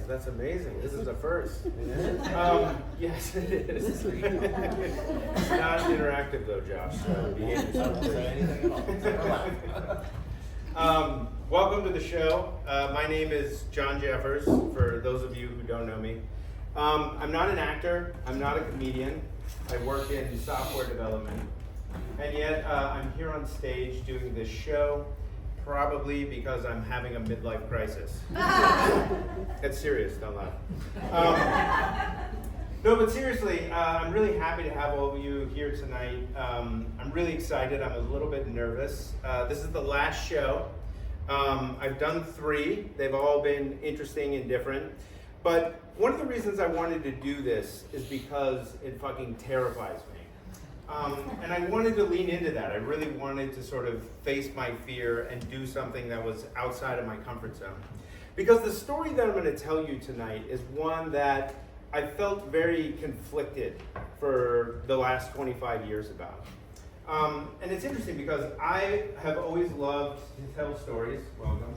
That's amazing. This is a first. Yes, it is. It's not interactive though, Josh. So behave yourself. Welcome to the show. My name is John Jeffers, for those of you who don't know me. I'm not an actor. I'm not a comedian. I work in software development. And yet I'm here on stage doing this show, probably because I'm having a midlife crisis. It's serious, don't laugh. No, but seriously, I'm really happy to have all of you here tonight. I'm really excited. I'm a little bit nervous. This is the last show. I've done 3. They've all been interesting and different. But one of the reasons I wanted to do this is because it fucking terrifies me. And I wanted to lean into that. I really wanted to sort of face my fear and do something that was outside of my comfort zone. Because the story that I'm going to tell you tonight is one that I felt very conflicted for the last 25 years about. And it's interesting because I have always loved to tell stories. Welcome.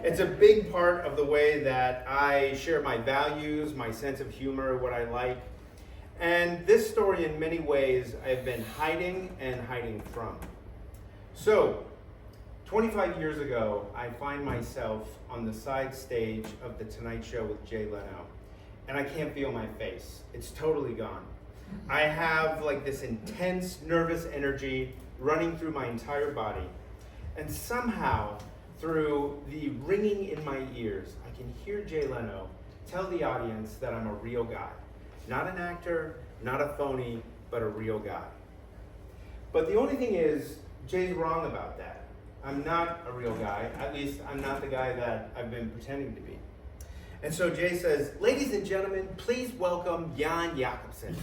It's a big part of the way that I share my values, my sense of humor, what I like. And this story, in many ways, I've been hiding and hiding from. So, 25 years ago, I find myself on the side stage of the Tonight Show with Jay Leno, and I can't feel my face. It's totally gone. I have like this intense, nervous energy running through my entire body, and somehow, through the ringing in my ears, I can hear Jay Leno tell the audience that I'm a real guy. Not an actor, not a phony, but a real guy. But the only thing is, Jay's wrong about that. I'm not a real guy. At least I'm not the guy that I've been pretending to be. And so Jay says, "Ladies and gentlemen, please welcome Jan Jakobsen."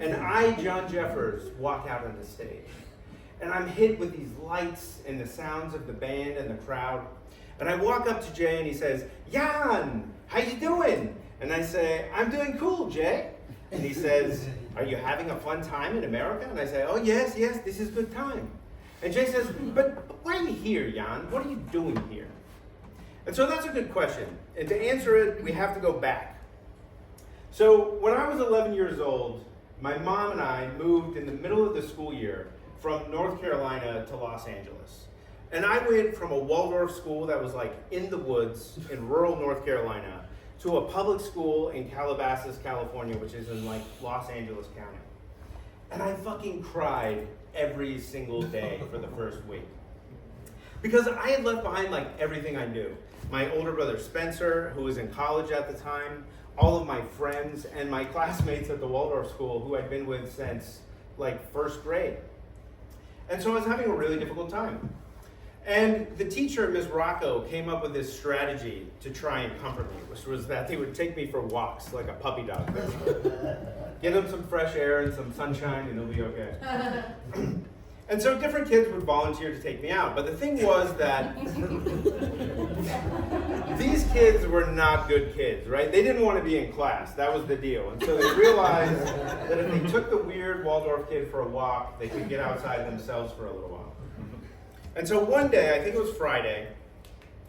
And I, John Jeffers, walk out on the stage. And I'm hit with these lights and the sounds of the band and the crowd. And I walk up to Jay and he says, "Jan, how you doing?" And I say, "I'm doing cool, Jay." And he says, "Are you having a fun time in America?" And I say, "Oh, yes, this is a good time." And Jay says, but why are you here, Jan? What are you doing here?" And so that's a good question. And to answer it, we have to go back. So when I was 11 years old, my mom and I moved in the middle of the school year from North Carolina to Los Angeles. And I went from a Waldorf school that was like in the woods in rural North Carolina to a public school in Calabasas, California, which is in like Los Angeles County. And I fucking cried every single day for the first week. Because I had left behind like everything I knew. My older brother Spencer, who was in college at the time, all of my friends, and my classmates at the Waldorf school who I'd been with since like first grade. And so I was having a really difficult time. And the teacher, Ms. Rocco, came up with this strategy to try and comfort me, which was that they would take me for walks like a puppy dog. Give them some fresh air and some sunshine and they'll be okay. And so different kids would volunteer to take me out. But the thing was that these kids were not good kids, right? They didn't want to be in class. That was the deal. And so they realized that if they took the weird Waldorf kid for a walk, they could get outside themselves for a little while. And so one day, I think it was Friday,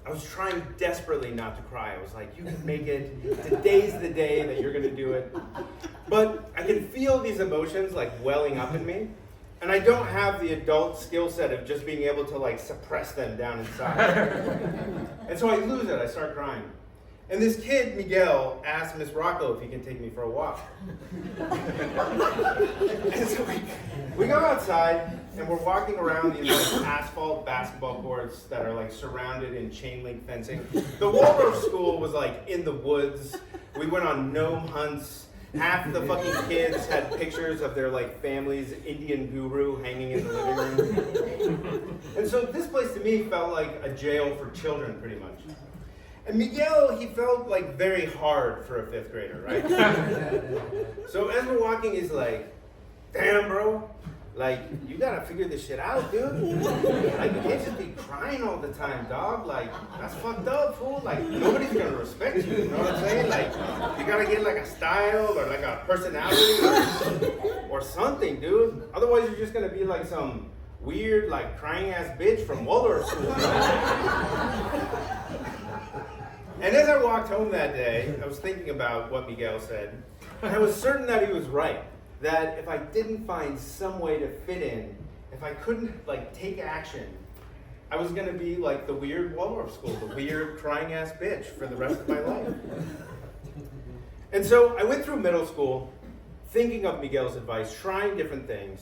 I was trying desperately not to cry. I was like, "You can make it. Today's the day that you're going to do it." But I can feel these emotions like welling up in me. And I don't have the adult skill set of just being able to like suppress them down inside. And so I lose it. I start crying. And this kid, Miguel, asked Miss Rocco if he can take me for a walk. And so we go outside, and we're walking around these like asphalt basketball courts that are like surrounded in chain link fencing. The Waldorf school was like in the woods. We went on gnome hunts. Half the fucking kids had pictures of their like family's Indian guru hanging in the living room. And so this place to me felt like a jail for children, pretty much. And Miguel, he felt like very hard for a 5th grader, right? So as we're walking, he's like, "Damn, bro, like, you gotta figure this shit out, dude. Like, you can't just be crying all the time, dog. Like, that's fucked up, fool. Like, nobody's gonna respect you, you know what I'm saying? Like, you gotta get like a style or like a personality or something, dude. Otherwise, you're just gonna be like some weird, like, crying ass bitch from Waldorf school, right?" And as I walked home that day, I was thinking about what Miguel said, and I was certain that he was right. That if I didn't find some way to fit in, if I couldn't like take action, I was gonna be like the weird Waldorf school, the weird crying ass bitch for the rest of my life. And so I went through middle school, thinking of Miguel's advice, trying different things,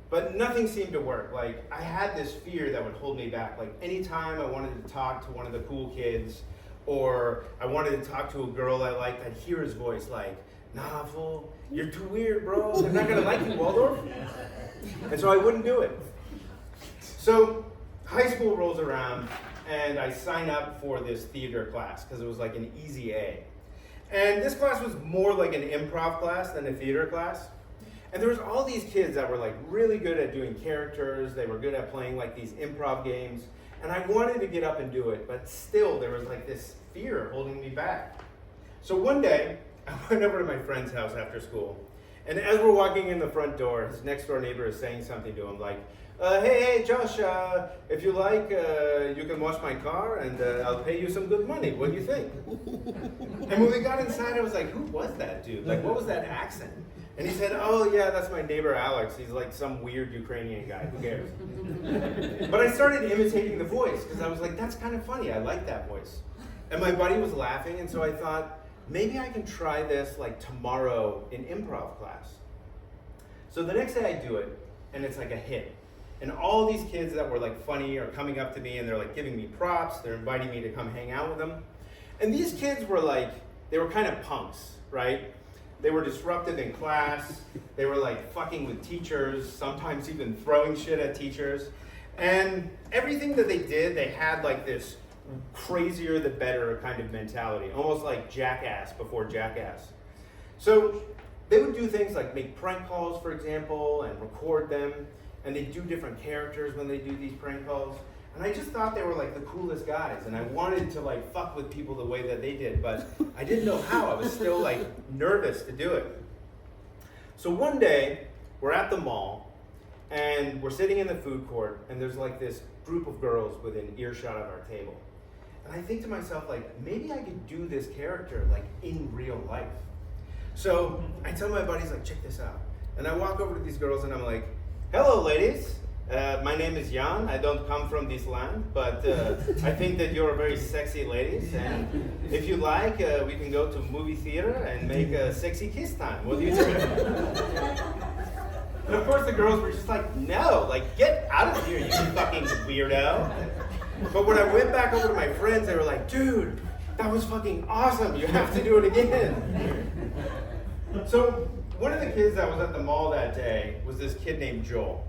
but nothing seemed to work. Like I had this fear that would hold me back. Like anytime I wanted to talk to one of the cool kids, or I wanted to talk to a girl I liked, I'd hear his voice like, nah, fool, you're too weird, bro. They're not gonna like you, Waldorf. And so I wouldn't do it. So high school rolls around, and I sign up for this theater class because it was like an easy A. And this class was more like an improv class than a theater class. And there was all these kids that were like really good at doing characters. They were good at playing like these improv games. And I wanted to get up and do it, but still there was like this fear holding me back. So one day, I went over to my friend's house after school. And as we're walking in the front door, his next door neighbor is saying something to him like, hey, Josh, if you like, you can wash my car and I'll pay you some good money. What do you think? And when we got inside, I was like, who was that dude? Like, what was that accent? And he said, oh yeah, that's my neighbor Alex. He's like some weird Ukrainian guy, who cares? But I started imitating the voice because I was like, that's kind of funny, I like that voice. And my buddy was laughing, and so I thought, maybe I can try this like tomorrow in improv class. So the next day I do it, and it's like a hit. And all these kids that were like funny are coming up to me and they're like giving me props, they're inviting me to come hang out with them. And these kids were like, they were kind of punks, right? They were disruptive in class, they were like fucking with teachers, sometimes even throwing shit at teachers. And everything that they did, they had like this crazier the better kind of mentality, almost like Jackass before Jackass. So they would do things like make prank calls, for example, and record them. And they do different characters when they do these prank calls. And I just thought they were like the coolest guys. And I wanted to like fuck with people the way that they did, but I didn't know how. I was still like nervous to do it. So one day, we're at the mall, and we're sitting in the food court, and there's like this group of girls within earshot of our table. And I think to myself, like, maybe I could do this character like in real life. So I tell my buddies, like, check this out. And I walk over to these girls and I'm like, hello, ladies. My name is Jan. I don't come from this land, but I think that you're very sexy ladies. And if you like, we can go to movie theater and make a sexy kiss time. What do you think? And of course the girls were just like, no, like, get out of here, you fucking weirdo. But when I went back over to my friends, they were like, dude, that was fucking awesome. You have to do it again. So one of the kids that was at the mall that day was this kid named Joel.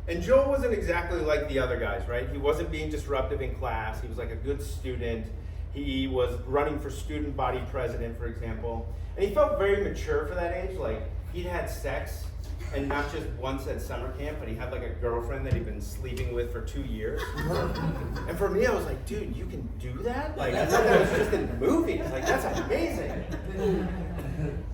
And Joel wasn't exactly like the other guys, right? He wasn't being disruptive in class. He was like a good student. He was running for student body president, for example. And he felt very mature for that age. Like, he'd had sex, and not just once at summer camp, but he had like a girlfriend that he'd been sleeping with for 2 years. And for me, I was like, dude, you can do that? Like, I thought that was just in movies. Like, that's amazing.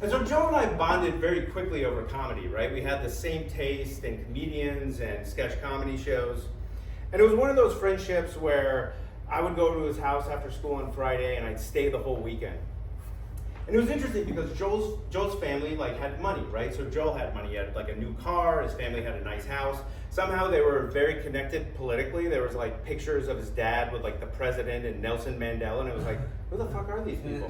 And so Joe and I bonded very quickly over comedy, right? We had the same taste in comedians and sketch comedy shows. And it was one of those friendships where I would go to his house after school on Friday and I'd stay the whole weekend. And it was interesting because Joel's family like had money, right? So Joel had money. He had like a new car, his family had a nice house. Somehow they were very connected politically. There was like pictures of his dad with like the president and Nelson Mandela, and it was like, who the fuck are these people?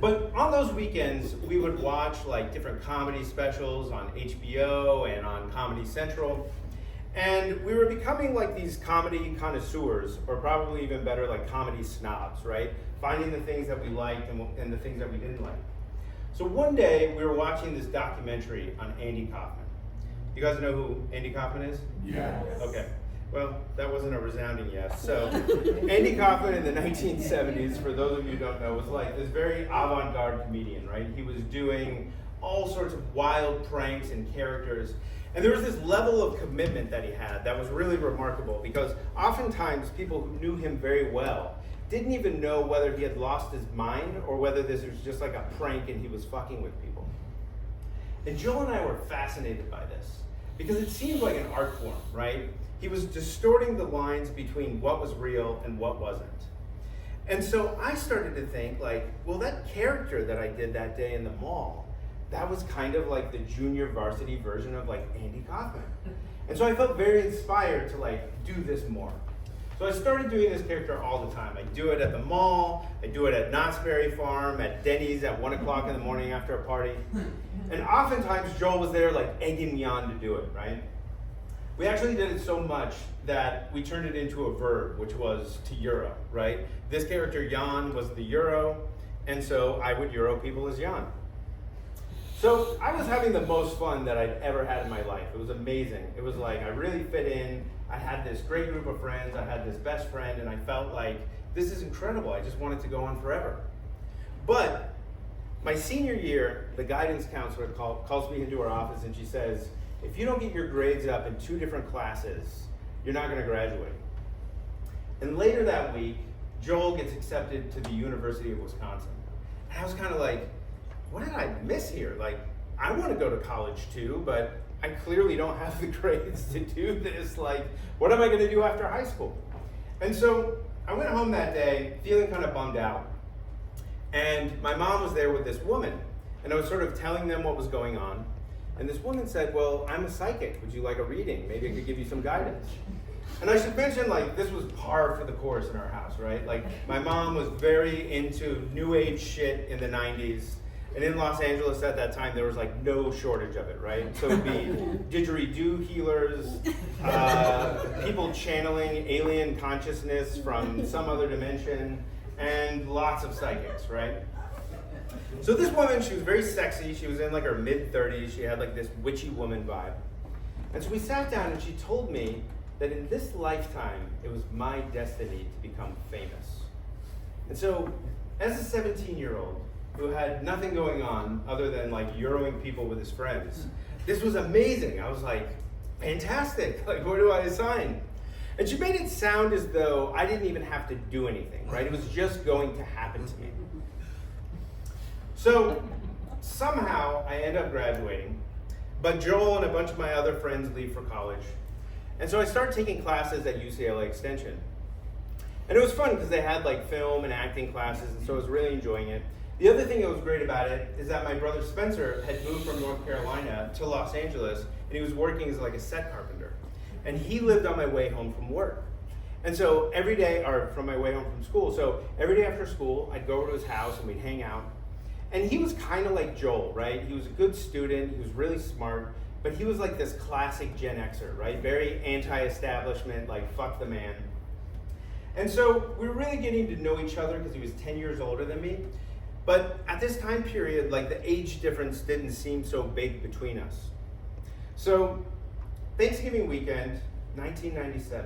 But on those weekends, we would watch like different comedy specials on HBO and on Comedy Central. And we were becoming like these comedy connoisseurs, or probably even better, like comedy snobs, right? Finding the things that we liked and the things that we didn't like. So one day, we were watching this documentary on Andy Kaufman. You guys know who Andy Kaufman is? Yeah. Okay. Well, that wasn't a resounding yes. So, Andy Kaufman in the 1970s, for those of you who don't know, was like this very avant-garde comedian, right? He was doing all sorts of wild pranks and characters. And there was this level of commitment that he had that was really remarkable, because oftentimes people who knew him very well didn't even know whether he had lost his mind or whether this was just like a prank and he was fucking with people. And Joe and I were fascinated by this because it seemed like an art form, right? He was distorting the lines between what was real and what wasn't. And so I started to think like, well, that character that I did that day in the mall, that was kind of like the junior varsity version of like Andy Kaufman. And so I felt very inspired to like do this more. So I started doing this character all the time. I do it at the mall, I do it at Knott's Berry Farm, at Denny's at 1 o'clock in the morning after a party. And oftentimes Joel was there like egging me on to do it, right? We actually did it so much that we turned it into a verb, which was to Euro, right? This character, Jan, was the Euro, and so I would Euro people as Jan. So I was having the most fun that I'd ever had in my life. It was amazing. It was like I really fit in. I had this great group of friends. I had this best friend, and I felt like this is incredible. I just wanted to go on forever. But my senior year, the guidance counselor calls me into her office, and she says, if you don't get your grades up in 2 different classes, you're not going to graduate. And later that week, Joel gets accepted to the University of Wisconsin. And I was kind of like, what did I miss here? Like, I want to go to college too, but I clearly don't have the grades to do this. Like, what am I going to do after high school? And so I went home that day feeling kind of bummed out. And my mom was there with this woman, and I was sort of telling them what was going on. And this woman said, well, I'm a psychic. Would you like a reading? Maybe I could give you some guidance. And I should mention, like, this was par for the course in our house, right? Like, my mom was very into new age shit in the 90s. And in Los Angeles at that time, there was like no shortage of it, right? So it'd be didgeridoo healers, people channeling alien consciousness from some other dimension, and lots of psychics, right? So this woman, she was very sexy. She was in like her mid-30s. She had like this witchy woman vibe. And so we sat down and she told me that in this lifetime, it was my destiny to become famous. And so as a 17-year-old who had nothing going on other than like Euroing people with his friends, this was amazing. I was like, fantastic, like where do I assign? And she made it sound as though I didn't even have to do anything, right? It was just going to happen to me. So somehow I end up graduating, but Joel and a bunch of my other friends leave for college. And so I started taking classes at UCLA Extension. And it was fun because they had like film and acting classes, and so I was really enjoying it. The other thing that was great about it is that my brother Spencer had moved from North Carolina to Los Angeles, and he was working as like a set carpenter. And he lived on my way home from work. And so every day, or from my way home from school, so every day after school, I'd go over to his house and we'd hang out. And he was kind of like Joel, right? He was a good student, he was really smart, but he was like this classic Gen Xer, right? Very anti-establishment, like fuck the man. And so we were really getting to know each other because he was 10 years older than me. But at this time period, like the age difference didn't seem so big between us. So Thanksgiving weekend, 1997,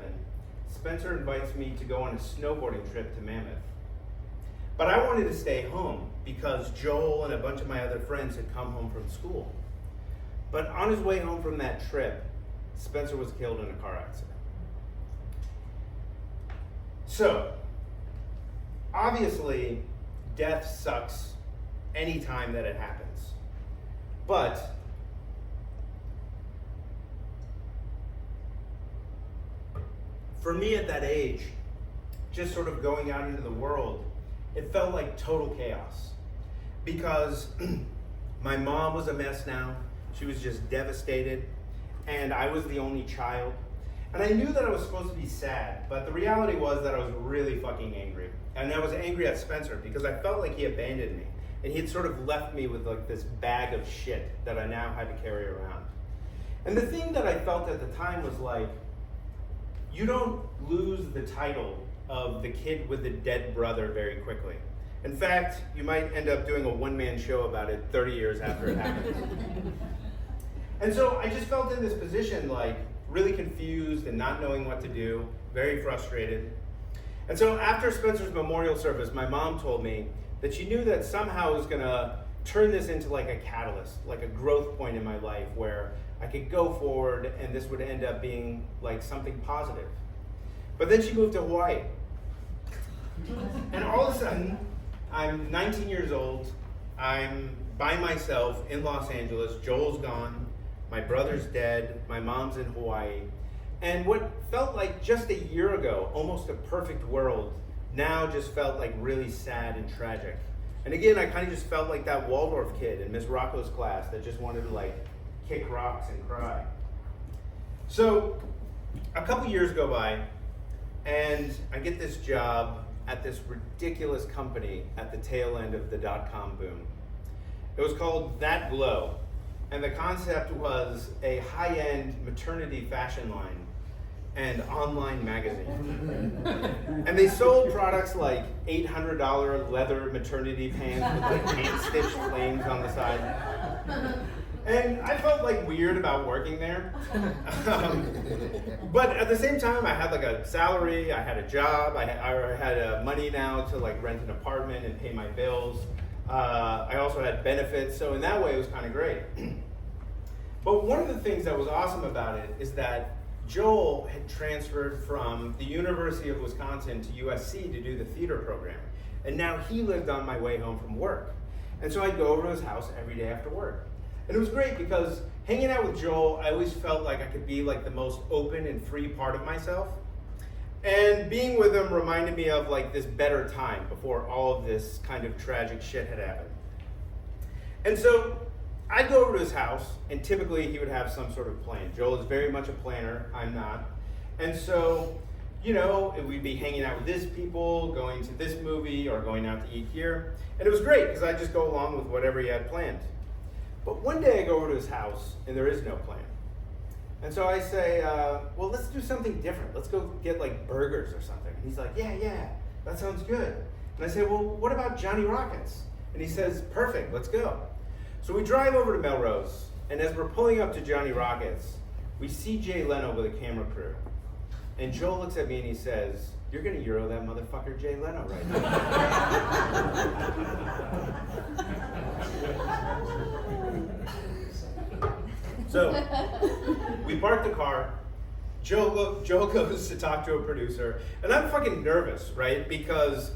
Spencer invites me to go on a snowboarding trip to Mammoth. But I wanted to stay home because Joel and a bunch of my other friends had come home from school. But on his way home from that trip, Spencer was killed in a car accident. So, obviously, death sucks any time that it happens. But for me at that age, just sort of going out into the world, it felt like total chaos. Because my mom was a mess now. She was just devastated. And I was the only child. And I knew that I was supposed to be sad, but the reality was that I was really fucking angry. And I was angry at Spencer because I felt like he abandoned me. And he had sort of left me with like this bag of shit that I now had to carry around. And the thing that I felt at the time was like, you don't lose the title of the kid with the dead brother very quickly. In fact, you might end up doing a one-man show about it 30 years after it happened. And so I just felt in this position like really confused and not knowing what to do, very frustrated. And so after Spencer's memorial service, my mom told me that she knew that somehow I was gonna turn this into like a catalyst, like a growth point in my life where I could go forward and this would end up being like something positive. But then she moved to Hawaii. And all of a sudden, I'm 19 years old, I'm by myself in Los Angeles, Joel's gone, my brother's dead, my mom's in Hawaii, and what felt like just a year ago, almost a perfect world, now just felt like really sad and tragic. And again, I kind of just felt like that Waldorf kid in Miss Rocco's class that just wanted to like kick rocks and cry. So a couple years go by, and I get this job at this ridiculous company at the tail end of the dot-com boom. It was called That Glow, and the concept was a high-end maternity fashion line and online magazine. And they sold products like $800 leather maternity pants with like hand-stitched flames on the side. And I felt like weird about working there. But at the same time, I had like a salary, I had a job, I had money now to like rent an apartment and pay my bills. I also had benefits, so in that way it was kind of great. But one of the things that was awesome about it is that Joel had transferred from the University of Wisconsin to USC to do the theater program. And now he lived on my way home from work. And so I'd go over to his house every day after work. And it was great because hanging out with Joel, I always felt like I could be like the most open and free part of myself. And being with him reminded me of like this better time before all of this kind of tragic shit had happened. And so I'd go over to his house, and typically he would have some sort of plan. Joel is very much a planner, I'm not. And so, you know, we'd be hanging out with this people, going to this movie, or going out to eat here. And it was great because I'd just go along with whatever he had planned. But one day I go over to his house and there is no plan. And so I say, well, let's do something different. Let's go get like burgers or something. And he's like, yeah, that sounds good. And I say, well, what about Johnny Rockets? And he says, perfect, let's go. So we drive over to Melrose, and as we're pulling up to Johnny Rockets, we see Jay Leno with a camera crew. And Joel looks at me and he says, you're gonna Euro that motherfucker Jay Leno right now. So we park the car. Joe goes to talk to a producer, and I'm fucking nervous, right? Because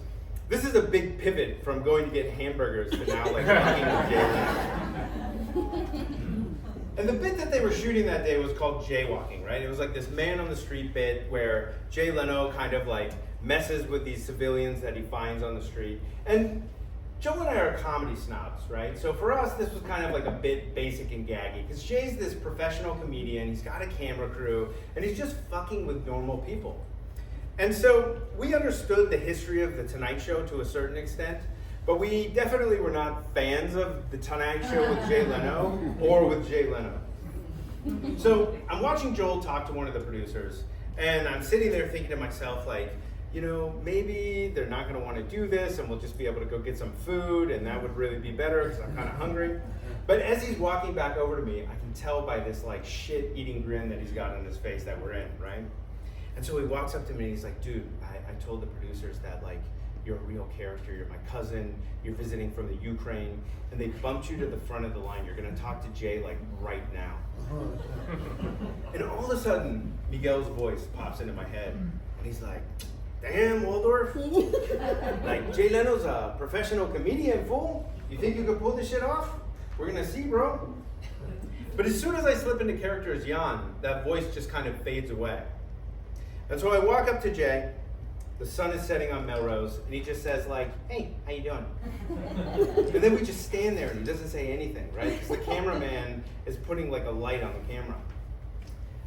this is a big pivot from going to get hamburgers to now like talking with Jay Leno. And the bit that they were shooting that day was called jaywalking, right? It was like this man on the street bit where Jay Leno kind of like messes with these civilians that he finds on the street. And Joe and I are comedy snobs, right? So for us, this was kind of like a bit basic and gaggy, because Jay's this professional comedian, he's got a camera crew, and he's just fucking with normal people. And so we understood the history of the Tonight Show to a certain extent, but we definitely were not fans of the Tonight Show with Jay Leno or with Jay Leno. So I'm watching Joel talk to one of the producers, and I'm sitting there thinking to myself, like, you know, maybe they're not gonna wanna do this and we'll just be able to go get some food, and that would really be better because I'm kinda hungry. But as he's walking back over to me, I can tell by this like shit-eating grin that he's got on his face that we're in, right? And so he walks up to me and he's like, dude, I told the producers that like, you're a real character, you're my cousin, you're visiting from the Ukraine, and they bumped you to the front of the line. You're gonna talk to Jay like right now. And all of a sudden, Miguel's voice pops into my head, and he's like, damn, Waldorf, like Jay Leno's a professional comedian, fool. You think you could pull this shit off? We're gonna see, bro. But as soon as I slip into character as Jan, that voice just kind of fades away. And so I walk up to Jay, the sun is setting on Melrose, and he just says like, hey, how you doing? And then we just stand there and he doesn't say anything, right? Because the cameraman is putting like a light on the camera.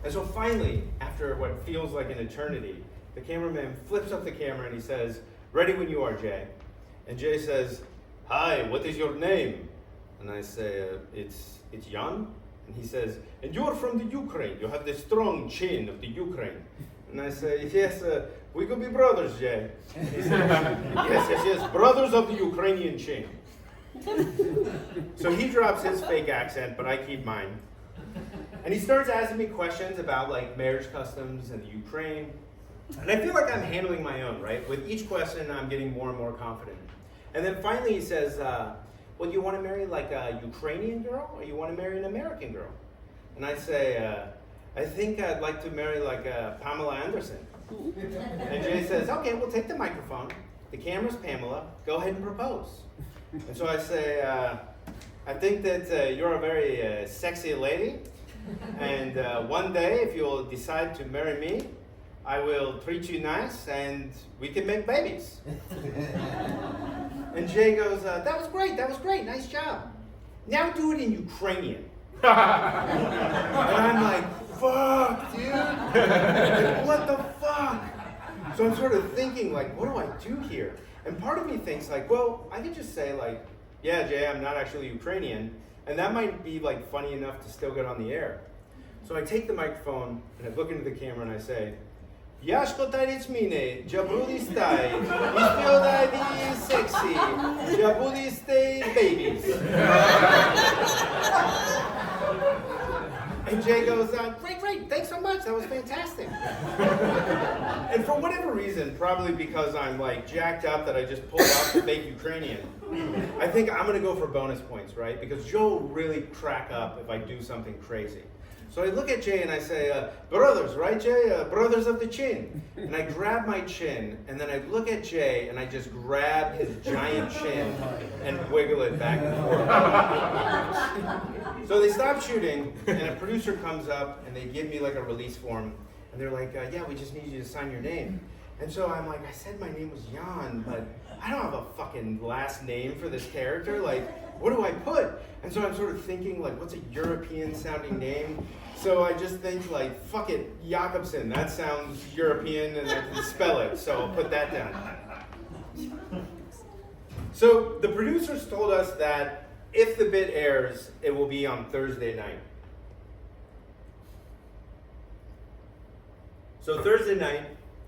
And so finally, after what feels like an eternity, the cameraman flips up the camera and he says, ready when you are, Jay. And Jay says, hi, what is your name? And I say, it's Jan. And he says, and you're from the Ukraine. You have the strong chin of the Ukraine. And I say, yes, we could be brothers, Jay. And he says, yes, brothers of the Ukrainian chain. So he drops his fake accent, but I keep mine. And he starts asking me questions about like marriage customs in the Ukraine. And I feel like I'm handling my own, right? With each question, I'm getting more and more confident. And then finally he says, well, you want to marry like a Ukrainian girl or you want to marry an American girl? And I say, I think I'd like to marry like Pamela Anderson. And Jay says, okay, we'll take the microphone. The camera's Pamela. Go ahead and propose. And so I say, I think that you're a very sexy lady. And one day, if you'll decide to marry me, I will treat you nice and we can make babies. And Jay goes, that was great, nice job. Now do it in Ukrainian. And I'm like, fuck, dude. Like, what the fuck? So I'm sort of thinking, like, what do I do here? And part of me thinks, like, well, I could just say, like, yeah, Jay, I'm not actually Ukrainian. And that might be, like, funny enough to still get on the air. So I take the microphone and I look into the camera and I say, Yashko taritz mine, jabuli stay, ispioda di sexy, jabuli stay babies. And Jay goes, great, thanks so much, that was fantastic. And for whatever reason, probably because I'm like jacked up that I just pulled off the fake Ukrainian, I think I'm gonna go for bonus points, right? Because Joe will really crack up if I do something crazy. So I look at Jay and I say, brothers, right, Jay? Brothers of the chin. And I grab my chin, and then I look at Jay, and I just grab his giant chin and wiggle it back and forth. So they stop shooting, and a producer comes up, and they give me like a release form. And they're like, yeah, we just need you to sign your name. And so I'm like, I said my name was Jan, but I don't have a fucking last name for this character. Like, what do I put? And so I'm sort of thinking, like, what's a European sounding name? So I just think, like, fuck it, Jakobsen. That sounds European and I can spell it, so I'll put that down. So the producers told us that if the bit airs, it will be on Thursday night. So Thursday night,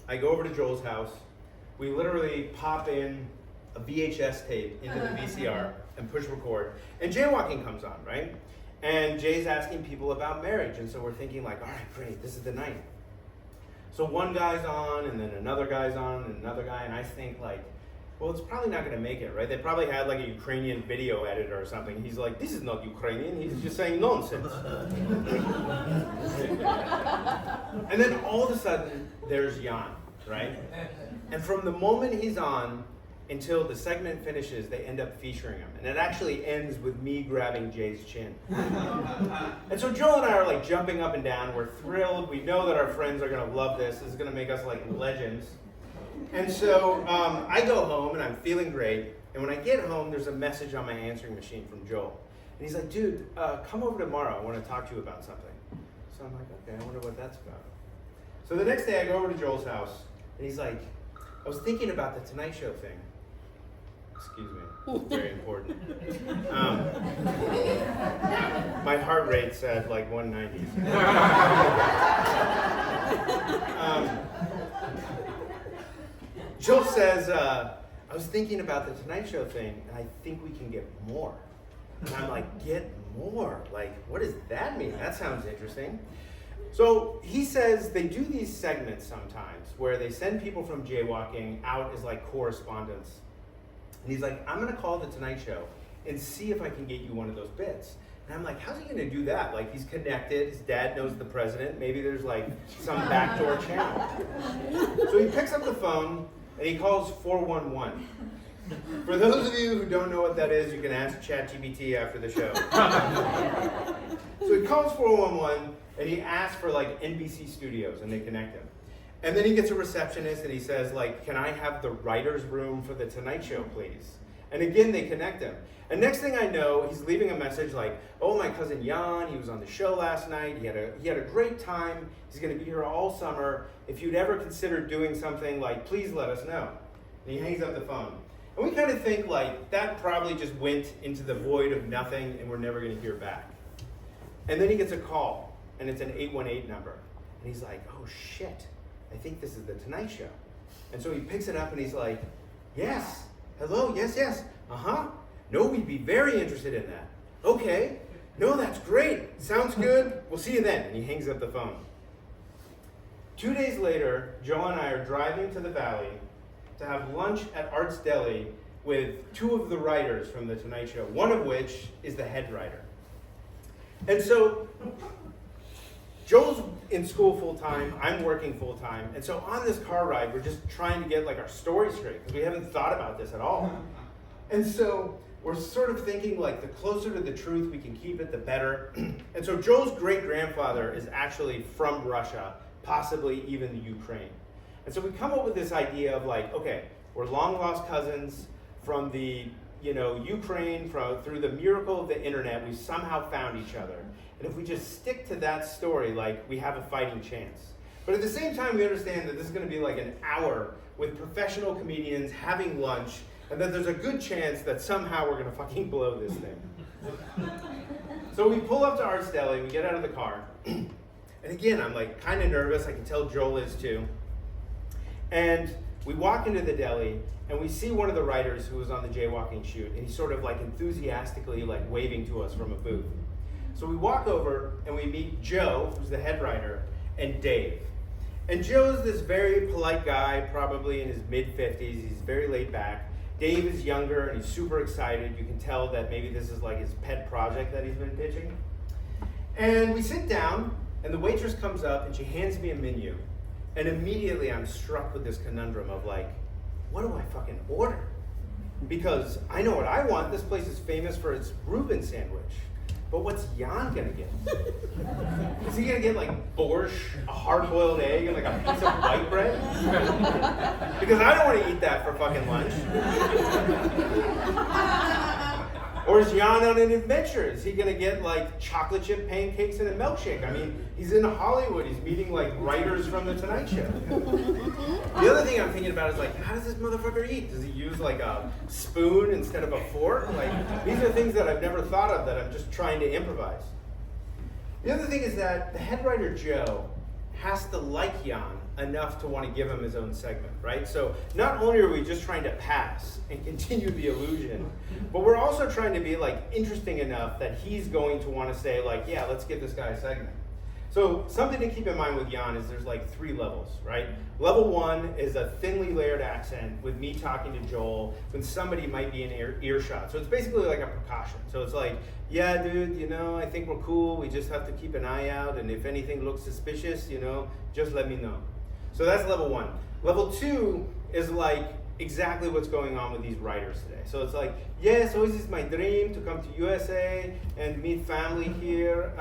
I go over to Joel's house. We literally pop in a VHS tape into the VCR and push record. And jaywalking comes on, right? And Jay's asking people about marriage. And so we're thinking like, all right, great, this is the night. So one guy's on, and then another guy's on, and another guy, and I think like, well, it's probably not gonna make it, right? They probably had like a Ukrainian video editor or something. He's like, this is not Ukrainian, he's just saying nonsense. And then all of a sudden, there's Jan, right? And from the moment he's on until the segment finishes, they end up featuring him. And it actually ends with me grabbing Jay's chin. And so Joel and I are like jumping up and down. We're thrilled. We know that our friends are gonna love this. This is gonna make us like legends. And so I go home and I'm feeling great. And when I get home, there's a message on my answering machine from Joel. And he's like, dude, come over tomorrow. I wanna talk to you about something. So I'm like, okay, I wonder what that's about. So the next day I go over to Joel's house and he's like, I was thinking about the Tonight Show thing. Excuse me, it's very important. My heart rate's at like 190. Joel says, I was thinking about the Tonight Show thing, and I think we can get more. And I'm like, get more? Like, what does that mean? That sounds interesting. So he says they do these segments sometimes where they send people from jaywalking out as like correspondents. And he's like, I'm gonna call the Tonight Show and see if I can get you one of those bits. And I'm like, how's he gonna do that? Like, he's connected, his dad knows the president, maybe there's like some backdoor channel. So he picks up the phone and he calls 411. For those of you who don't know what that is, you can ask ChatGPT after the show. So he calls 411 and he asks for like NBC Studios and they connect him. And then he gets a receptionist and he says like, can I have the writer's room for the Tonight Show, please? And again, they connect him. And next thing I know, he's leaving a message like, oh, my cousin Jan, he was on the show last night. He had a great time. He's gonna be here all summer. If you'd ever consider doing something, like, please let us know. And he hangs up the phone. And we kind of think like, that probably just went into the void of nothing and we're never gonna hear back. And then he gets a call and it's an 818 number. And he's like, oh shit, I think this is the Tonight Show. And so he picks it up and he's like, yes, hello, yes, uh-huh. No, we'd be very interested in that. Okay, no, that's great, sounds good, we'll see you then. And he hangs up the phone. 2 days later, Joe and I are driving to the Valley to have lunch at Art's Deli with two of the writers from the Tonight Show, one of which is the head writer. And so, Joel's in school full-time, I'm working full-time, and so on this car ride, we're just trying to get like our story straight, because we haven't thought about this at all. And so, we're sort of thinking like the closer to the truth we can keep it, the better. And so Joel's great-grandfather is actually from Russia, possibly even the Ukraine. And so we come up with this idea of like, okay, we're long lost cousins from the Ukraine, through the miracle of the internet, we somehow found each other. And if we just stick to that story, like, we have a fighting chance. But at the same time, we understand that this is going to be like an hour with professional comedians having lunch, and that there's a good chance that somehow we're going to fucking blow this thing. So we pull up to Art's Deli, we get out of the car, and again, I'm like kind of nervous. I can tell Joel is too. And we walk into the deli, and we see one of the writers who was on the jaywalking shoot, and he's sort of like enthusiastically like waving to us from a booth. So we walk over and we meet Joe, who's the head writer, and Dave. And Joe's this very polite guy, probably in his mid-50s. He's very laid back. Dave is younger and he's super excited. You can tell that maybe this is like his pet project that he's been pitching. And we sit down, and the waitress comes up and she hands me a menu. And immediately I'm struck with this conundrum of like, what do I fucking order? Because I know what I want. This place is famous for its Reuben sandwich. But what's Jan gonna get? Is he gonna get like borscht, a hard-boiled egg, and like a piece of white bread? Because I don't want to eat that for fucking lunch. Or is Jan on an adventure? Is he gonna get like chocolate chip pancakes and a milkshake? I mean, he's in Hollywood. He's meeting like writers from the Tonight Show. The other thing I'm thinking about is like, how does this motherfucker eat? Does he use like a spoon instead of a fork? Like, these are things that I've never thought of that I'm just trying to improvise. The other thing is that the head writer Joe has to like Jan enough to want to give him his own segment, right? So not only are we just trying to pass and continue the illusion, but we're also trying to be like interesting enough that he's going to want to say like, yeah, let's give this guy a segment. So something to keep in mind with Jan is there's like 3 levels, right? Level 1 is a thinly layered accent with me talking to Joel when somebody might be in earshot. So it's basically like a precaution. So it's like, yeah, dude, I think we're cool. We just have to keep an eye out. And if anything looks suspicious, just let me know. So that's level 1. Level 2 is like exactly what's going on with these writers today. So it's like, yes, always is my dream to come to USA and meet family here.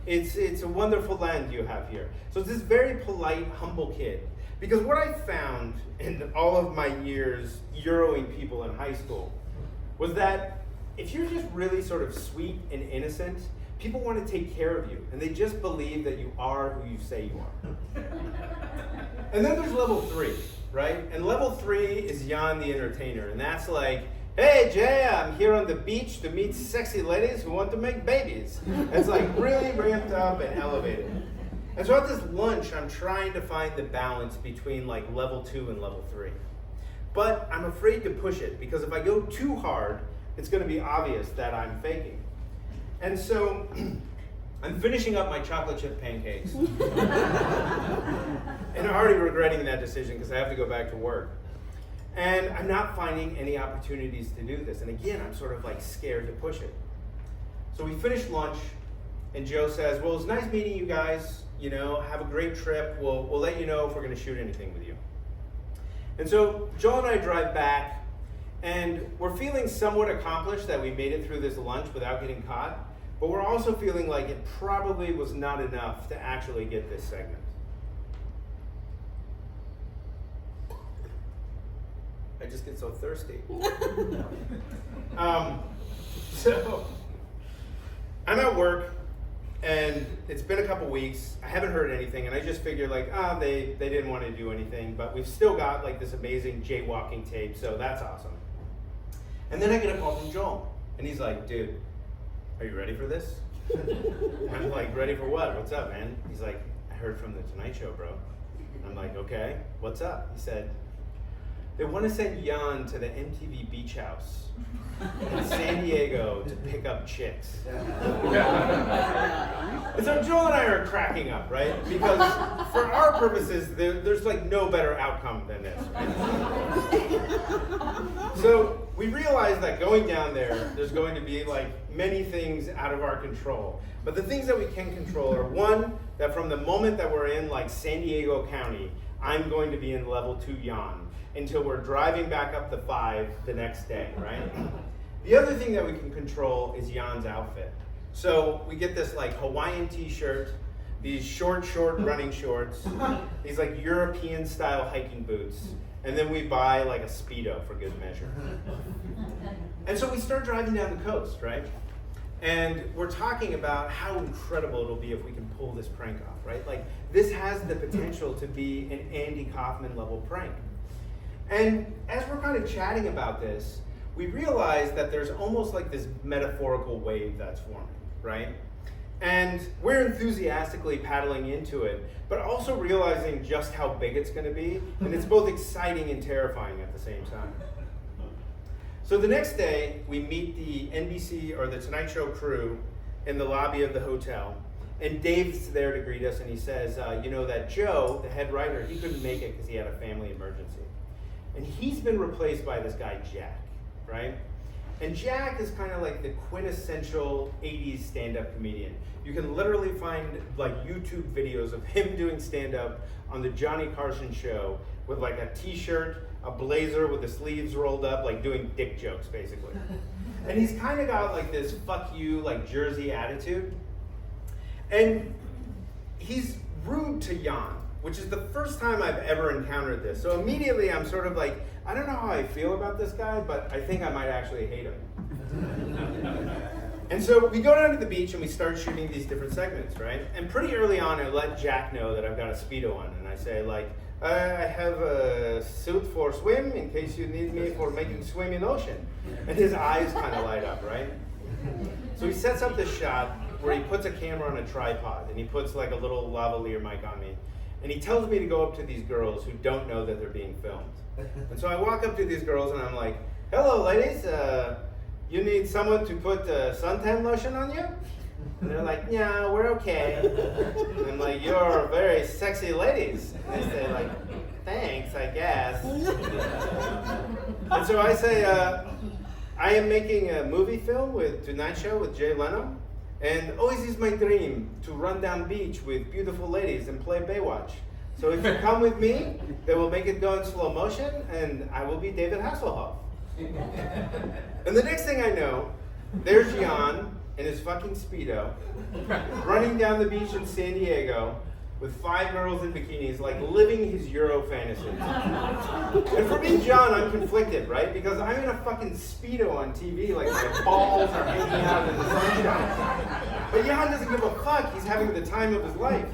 It's a wonderful land you have here. So it's this very polite, humble kid. Because what I found in all of my years Euroing people in high school was that if you're just really sort of sweet and innocent, people want to take care of you, and they just believe that you are who you say you are. And then there's level 3, right? And level 3 is Jan the entertainer, and that's like, hey Jay, I'm here on the beach to meet sexy ladies who want to make babies. It's like really ramped up and elevated. And so at this lunch, I'm trying to find the balance between like level 2 and level 3. But I'm afraid to push it, because if I go too hard, it's going to be obvious that I'm faking. And so I'm finishing up my chocolate chip pancakes. And I'm already regretting that decision because I have to go back to work. And I'm not finding any opportunities to do this. And again, I'm sort of like scared to push it. So we finish lunch, and Joe says, well, it's nice meeting you guys. Have a great trip. We'll let you know if we're going to shoot anything with you. And so Joel and I drive back, and we're feeling somewhat accomplished that we made it through this lunch without getting caught. But we're also feeling like it probably was not enough to actually get this segment. I just get so thirsty. So I'm at work, and it's been a couple weeks. I haven't heard anything, and I just figured like, they didn't want to do anything, but we've still got like this amazing jaywalking tape, so that's awesome. And then I get a call from Joel, and he's like, dude, are you ready for this? I'm like, ready for what? What's up, man? He's like, I heard from the Tonight Show, bro. I'm like, okay, what's up? He said, they want to send Jan to the MTV Beach House in San Diego to pick up chicks. And so Joel and I are cracking up, right? Because for our purposes, there's like no better outcome than this, right? So we realize that going down there's going to be like many things out of our control. But the things that we can control are, one, that from the moment that we're in like San Diego County, I'm going to be in level 2 Jan until we're driving back up the 5 the next day, right? The other thing that we can control is Jan's outfit. So we get this like Hawaiian t-shirt these short running shorts, these like European style hiking boots, and then we buy like a Speedo for good measure. And so we start driving down the coast, right? And we're talking about how incredible it'll be if we can pull this prank off, right? Like, this has the potential to be an Andy Kaufman level prank. And as we're kind of chatting about this, we realize that there's almost like this metaphorical wave that's forming, right? And we're enthusiastically paddling into it, but also realizing just how big it's going to be, and it's both exciting and terrifying at the same time. So the next day, we meet the NBC or the Tonight Show crew in the lobby of the hotel, and Dave's there to greet us, and he says, you know, that Joe, the head writer, he couldn't make it because he had a family emergency. And he's been replaced by this guy, Jack, right? And Jack is kind of like the quintessential 80s stand-up comedian. You can literally find like YouTube videos of him doing stand-up on the Johnny Carson show with like a t-shirt, a blazer with the sleeves rolled up, like doing dick jokes, basically. And he's kind of got like this fuck you, like Jersey attitude. And he's rude to Jan, which is the first time I've ever encountered this. So immediately I'm sort of like, I don't know how I feel about this guy, but I think I might actually hate him. And so we go down to the beach and we start shooting these different segments, right? And pretty early on, I let Jack know that I've got a Speedo on, and I say like, I have a suit for swim in case you need me for making swim in ocean. And his eyes kind of light up, right? So he sets up this shot where he puts a camera on a tripod and he puts like a little lavalier mic on me. And he tells me to go up to these girls who don't know that they're being filmed. And so I walk up to these girls and I'm like, hello ladies, you need someone to put suntan lotion on you? And they're like, yeah, we're okay. And I'm like, you're very sexy ladies. And they say like, thanks, I guess. And so I say, I am making a movie film with Tonight Show with Jay Leno. And always is my dream to run down beach with beautiful ladies and play Baywatch. So if you come with me, they will make it go in slow motion and I will be David Hasselhoff. And the next thing I know, there's Jan in his fucking Speedo, running down the beach in San Diego with 5 girls in bikinis, like living his Euro fantasy. And for me, John, I'm conflicted, right? Because I'm in a fucking Speedo on TV, like my balls are hanging out in the sunshine. But Jan doesn't give a fuck, he's having the time of his life.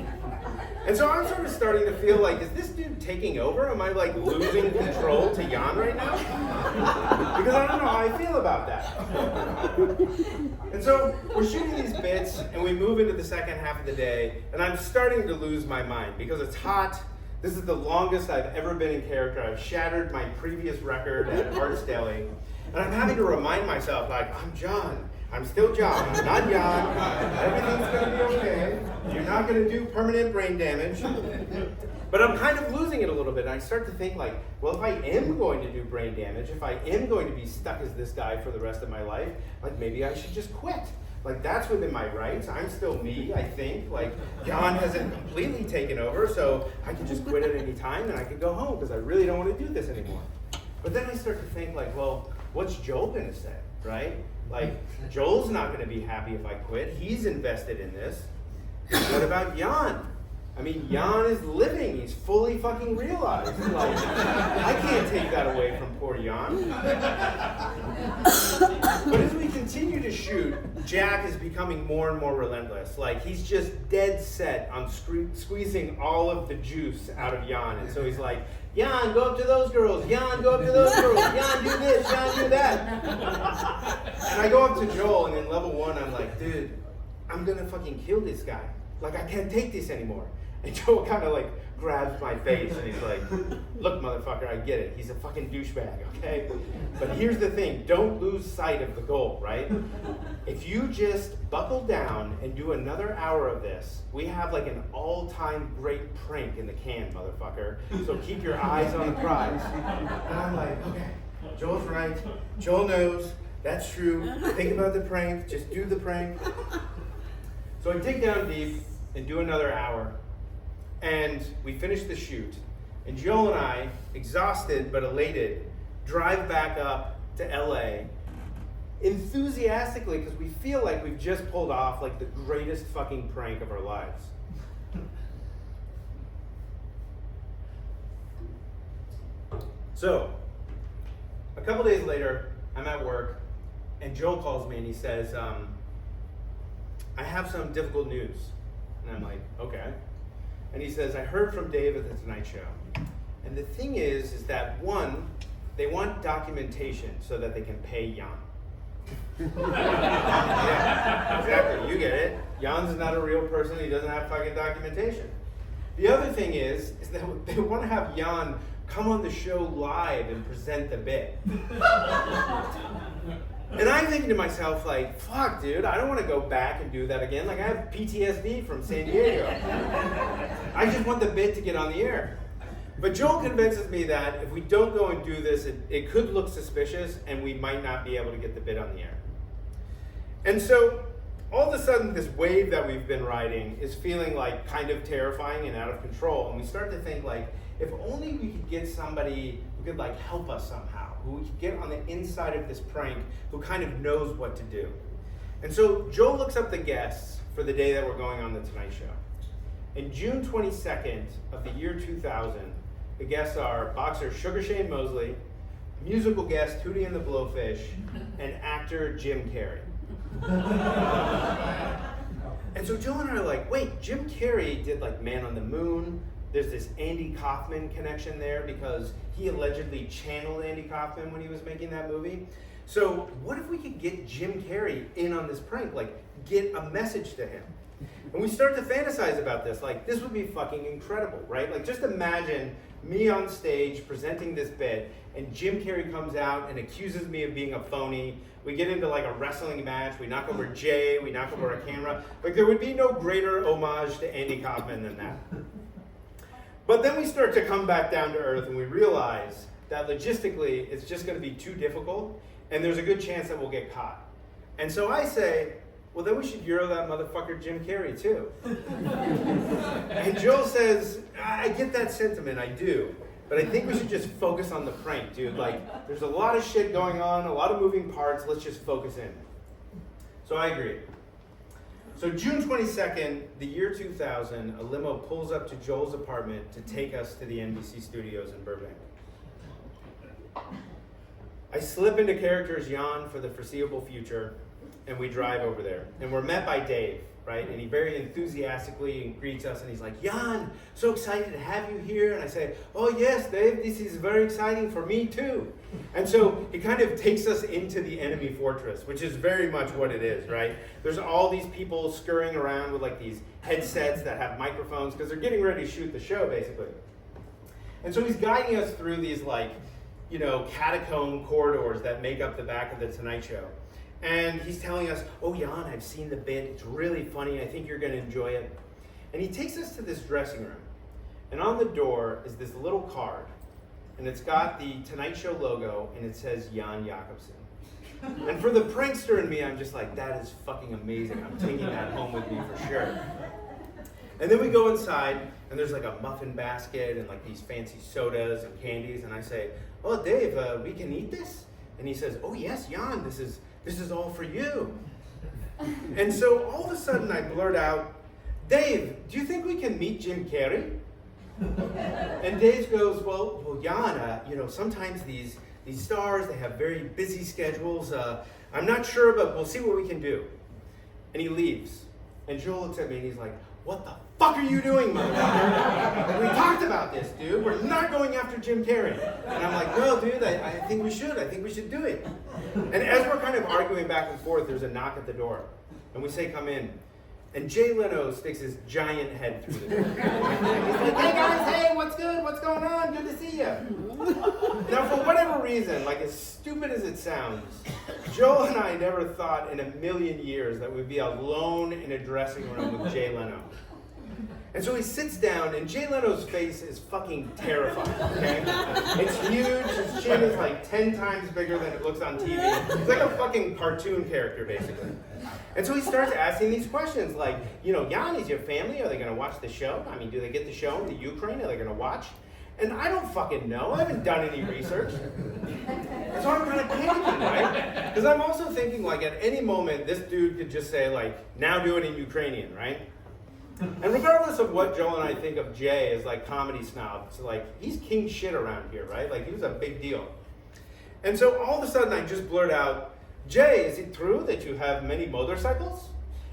And so I'm sort of starting to feel like, is this dude taking over? Am I like losing control to Jan right now? Because I don't know how I feel about that. And so we're shooting these bits and we move into the second half of the day and I'm starting to lose my mind because it's hot. This is the longest I've ever been in character. I've shattered my previous record at Arts Deli. And I'm having to remind myself, like, I'm John. I'm still John. I'm not Jan. Everything's going to be okay. You're not going to do permanent brain damage. But I'm kind of losing it a little bit. And I start to think like, well, if I am going to do brain damage, if I am going to be stuck as this guy for the rest of my life, like maybe I should just quit. Like that's within my rights. I'm still me, I think. Like Jan hasn't completely taken over, so I can just quit at any time and I can go home because I really don't want to do this anymore. But then I start to think like, well, what's Joel going to say, right? Like, Joel's not going to be happy if I quit. He's invested in this. What about Jan? I mean, Jan is living. He's fully fucking realized. Like, I can't take that away from poor Jan. But as we continue to shoot, Jack is becoming more and more relentless. Like, he's just dead set on squeezing all of the juice out of Jan. And so he's like, Jan, go up to those girls. Jan, go up to those girls. Jan, do this. Jan, do that. And I go up to Joel, and in level 1, I'm like, dude, I'm gonna fucking kill this guy. Like, I can't take this anymore. And Joel kind of like grabs my face, and he's like, look, motherfucker, I get it. He's a fucking douchebag, okay? But here's the thing. Don't lose sight of the goal, right? If you just buckle down and do another hour of this, we have like an all-time great prank in the can, motherfucker. So keep your eyes on the prize. And I'm like, okay, Joel's right. Joel knows. That's true. Think about the prank. Just do the prank. So I dig down deep and do another hour. And we finish the shoot. And Joel and I, exhausted but elated, drive back up to LA enthusiastically because we feel like we've just pulled off like the greatest fucking prank of our lives. So, a couple days later, I'm at work, and Joel calls me and he says, I have some difficult news. And I'm like, okay. And he says, I heard from Dave at the Tonight Show. And the thing is that one, they want documentation so that they can pay Jan. Yeah, exactly, you get it. Jan's not a real person, he doesn't have fucking documentation. The other thing is that they want to have Jan come on the show live and present the bit. And I'm thinking to myself, like, fuck, dude, I don't want to go back and do that again. Like, I have PTSD from San Diego. I just want the bit to get on the air. But Joel convinces me that if we don't go and do this, it could look suspicious and we might not be able to get the bit on the air. And so, all of a sudden, this wave that we've been riding is feeling like kind of terrifying and out of control. And we start to think, like, if only we could get somebody who could, like, help us somehow, who we could get on the inside of this prank, who kind of knows what to do. And so Joel looks up the guests for the day that we're going on the Tonight Show. And June 22nd of the year 2000, the guests are boxer Sugar Shane Mosley, musical guest Tootie and the Blowfish, and actor Jim Carrey. And so Joel and I are like, wait, Jim Carrey did like Man on the Moon. There's this Andy Kaufman connection there because he allegedly channeled Andy Kaufman when he was making that movie. So what if we could get Jim Carrey in on this prank, like get a message to him? And we start to fantasize about this, like this would be fucking incredible, right? Like just imagine me on stage presenting this bit and Jim Carrey comes out and accuses me of being a phony. We get into like a wrestling match, we knock over Jay, we knock over a camera. Like there would be no greater homage to Andy Kaufman than that. But then we start to come back down to earth and we realize that logistically it's just going to be too difficult and there's a good chance that we'll get caught. And so I say, well then we should Euro that motherfucker Jim Carrey too. And Joel says, I get that sentiment, I do. But I think we should just focus on the prank, dude. Like, there's a lot of shit going on, a lot of moving parts, let's just focus in. So I agree. So June 22nd, the year 2000, a limo pulls up to Joel's apartment to take us to the NBC studios in Burbank. I slip into character as Jan for the foreseeable future, and we drive over there. And we're met by Dave, right? And he very enthusiastically greets us, and he's like, Jan, so excited to have you here. And I say, oh yes, Dave, this is very exciting for me too. And so he kind of takes us into the enemy fortress, which is very much what it is, right? There's all these people scurrying around with like these headsets that have microphones because they're getting ready to shoot the show, basically. And so he's guiding us through these like, you know, catacomb corridors that make up the back of the Tonight Show. And he's telling us, oh Jan, I've seen the bit, it's really funny, I think you're gonna enjoy it. And he takes us to this dressing room. And on the door is this little card. And it's got the Tonight Show logo and it says Jan Jakobsen. And for the prankster in me, I'm just like, that is fucking amazing. I'm taking that home with me for sure. And then we go inside and there's like a muffin basket and like these fancy sodas and candies. And I say, oh Dave, we can eat this? And he says, oh yes, Jan, this is all for you. And so all of a sudden I blurt out, Dave, do you think we can meet Jim Carrey? And Dave goes, well, Jan, you know, sometimes these stars, they have very busy schedules. I'm not sure, but we'll see what we can do. And he leaves. And Joel looks at me and he's like, what the fuck are you doing, motherfucker? We talked about this, dude. We're not going after Jim Carrey. And I'm like, no, dude, I think we should. I think we should do it. And as we're kind of arguing back and forth, there's a knock at the door. And we say, come in. And Jay Leno sticks his giant head through the door. He's like, hey guys, hey, what's good? What's going on? Good to see you. Now, for whatever reason, like as stupid as it sounds, Joel and I never thought in a million years that we'd be alone in a dressing room with Jay Leno. And so he sits down, and Jay Leno's face is fucking terrifying, okay? It's huge, his chin is like 10 times bigger than it looks on TV. He's like a fucking cartoon character, basically. And so he starts asking these questions like, you know, Jan, is your family, are they gonna watch the show? I mean, do they get the show in the Ukraine? Are they gonna watch? And I don't fucking know, I haven't done any research. And so I'm kind of panicking, right? Because I'm also thinking like at any moment, this dude could just say like, now do it in Ukrainian, right? And regardless of what Joel and I think of Jay as like comedy snobs, so like he's king shit around here, right? Like he was a big deal. And so all of a sudden I just blurt out, Jay, is it true that you have many motorcycles?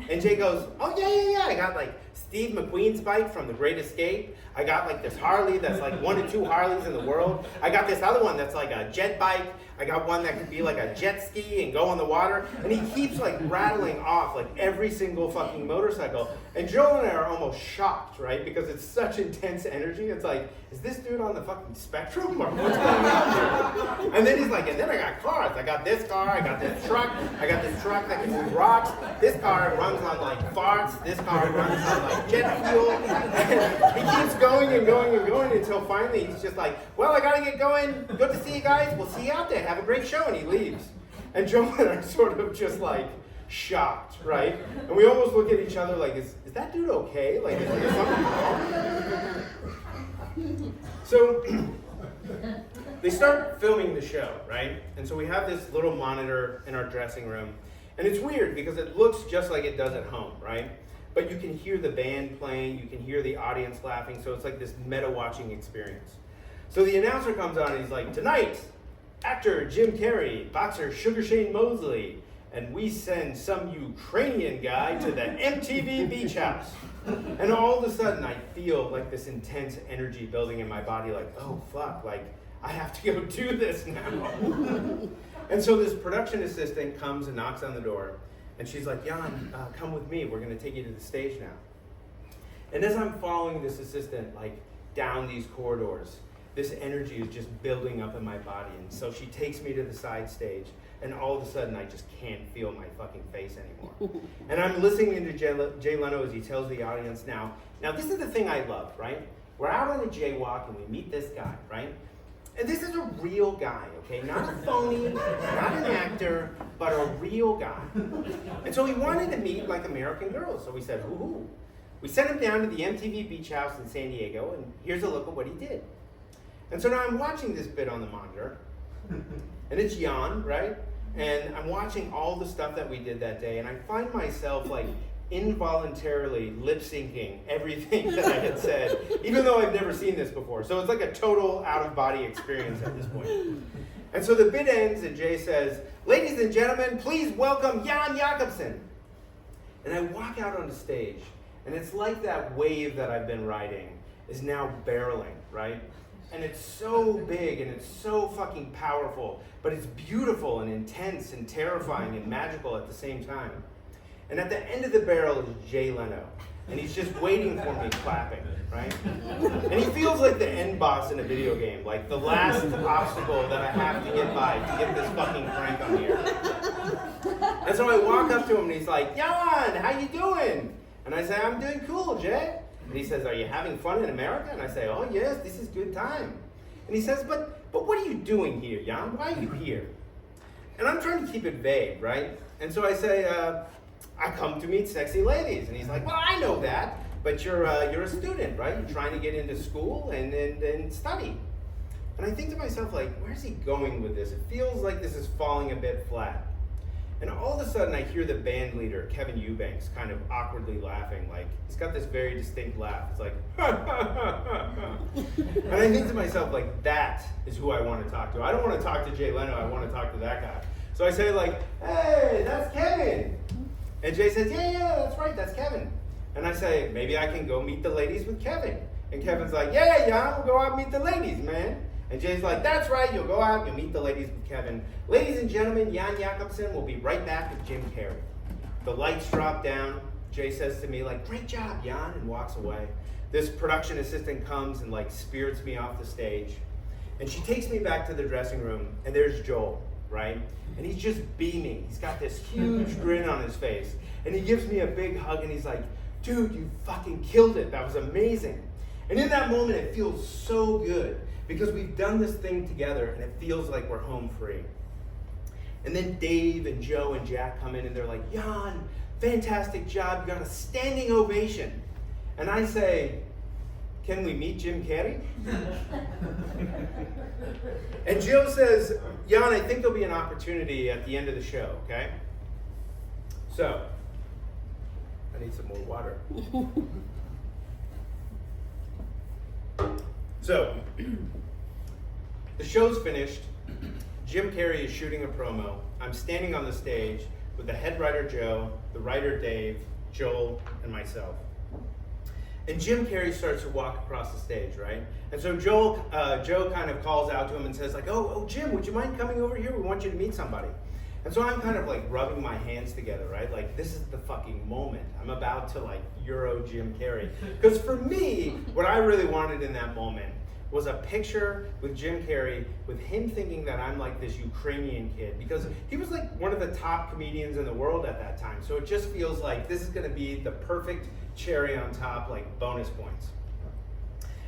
And Jay goes, oh yeah. I got like Steve McQueen's bike from The Great Escape. I got like this Harley that's like 1 of 2 Harleys in the world. I got this other one that's like a jet bike. I got one that could be like a jet ski and go on the water. And he keeps like rattling off like every single fucking motorcycle. And Joel and I are almost shocked, right? Because it's such intense energy. It's like, is this dude on the fucking spectrum or what's going on here? And then he's like, and then I got cars. I got this car, I got this truck, I got this truck that can move rocks. This car runs on like farts. This car runs on like jet fuel. And he keeps going and going and going until finally he's just like, well, I gotta get going. Good to see you guys. We'll see you out there. Have a great show. And he leaves. And Joe and I are sort of just like shocked, right? And we almost look at each other like, is that dude okay? Like, is something wrong? So they start filming the show, right? And so we have this little monitor in our dressing room. And it's weird because it looks just like it does at home, right? But you can hear the band playing, you can hear the audience laughing, so it's like this meta-watching experience. So the announcer comes on and he's like, tonight, actor Jim Carrey, boxer Sugar Shane Mosley, and we send some Ukrainian guy to the MTV Beach House. And all of a sudden I feel like this intense energy building in my body, like, oh fuck, like I have to go do this now. And so this production assistant comes and knocks on the door, and she's like, Jan, come with me, we're gonna take you to the stage now. And as I'm following this assistant like down these corridors, this energy is just building up in my body. And so she takes me to the side stage, and all of a sudden I just can't feel my fucking face anymore. And I'm listening to Jay Leno as he tells the audience now this is the thing I love, right? We're out on a jaywalk and we meet this guy, right? And this is a real guy, okay? Not a phony, not an actor, but a real guy. And so he wanted to meet like American girls, so we said, who? We sent him down to the MTV Beach House in San Diego, and here's a look at what he did. And so now I'm watching this bit on the monitor, and it's Jan, right? And I'm watching all the stuff that we did that day, and I find myself like involuntarily lip-syncing everything that I had said, even though I've never seen this before. So it's like a total out-of-body experience at this point. And so the bit ends, and Jay says, ladies and gentlemen, please welcome Jan Jakobsen. And I walk out on the stage, and it's like that wave that I've been riding is now barreling, right? And it's so big and it's so fucking powerful, but it's beautiful and intense and terrifying and magical at the same time. And at the end of the barrel is Jay Leno, and he's just waiting for me clapping, right? And he feels like the end boss in a video game, like the last obstacle that I have to get by to get this fucking crank on here. And so I walk up to him and he's like, Jan, how you doing? And I say, I'm doing cool, Jay. And he says, are you having fun in America? And I say, oh yes, this is good time. And he says, but what are you doing here, Jan? Why are you here? And I'm trying to keep it vague, right? And so I say, I come to meet sexy ladies. And he's like, well, I know that, but you're a student, right? You're trying to get into school and study. And I think to myself, like, where's he going with this? It feels like this is falling a bit flat. And all of a sudden I hear the band leader, Kevin Eubanks, kind of awkwardly laughing. Like, he's got this very distinct laugh. It's like, ha, ha, ha, ha, ha. And I think to myself, like, that is who I want to talk to. I don't want to talk to Jay Leno, I want to talk to that guy. So I say like, hey, that's Kevin. And Jay says, yeah, that's right, that's Kevin. And I say, maybe I can go meet the ladies with Kevin. And Kevin's like, yeah, we'll go out and meet the ladies, man. And Jay's like, that's right, you'll go out and you'll meet the ladies with Kevin. Ladies and gentlemen, Jan Jakobsen will be right back with Jim Carrey. The lights drop down. Jay says to me, like, great job, Jan, and walks away. This production assistant comes and like spirits me off the stage. And she takes me back to the dressing room, and there's Joel, right? And he's just beaming. He's got this huge grin on his face. And he gives me a big hug, and he's like, dude, you fucking killed it. That was amazing. And in that moment, it feels so good, because we've done this thing together and it feels like we're home free. And then Dave and Joe and Jack come in and they're like, Jan, fantastic job, you got a standing ovation. And I say, can we meet Jim Carrey? And Joe says, Jan, I think there'll be an opportunity at the end of the show, okay? So, I need some more water. So, the show's finished. Jim Carrey is shooting a promo. I'm standing on the stage with the head writer Joe, the writer Dave, Joel, and myself. And Jim Carrey starts to walk across the stage, right? And so Joe kind of calls out to him and says like, oh, Jim, would you mind coming over here? We want you to meet somebody. And so I'm kind of like rubbing my hands together, right? Like, this is the fucking moment. I'm about to like Euro Jim Carrey. Because for me, what I really wanted in that moment was a picture with Jim Carrey with him thinking that I'm like this Ukrainian kid, because he was like one of the top comedians in the world at that time. So it just feels like this is gonna be the perfect cherry on top, like bonus points.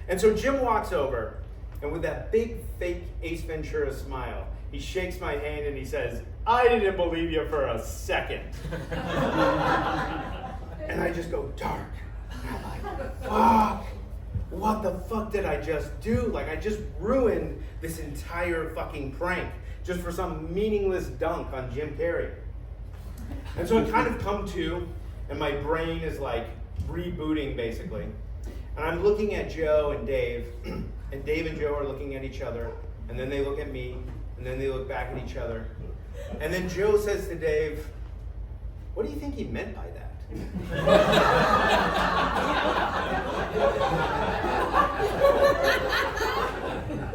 And so Jim walks over, and with that big fake Ace Ventura smile, he shakes my hand and he says, I didn't believe you for a second. And I just go dark. And I'm like, fuck. What the fuck did I just do? Like, I just ruined this entire fucking prank just for some meaningless dunk on Jim Carrey. And so I kind of come to, and my brain is like rebooting basically. And I'm looking at Joe and Dave, and Dave and Joe are looking at each other, and then they look at me, and then they look back at each other. And then Joe says to Dave, what do you think he meant by that?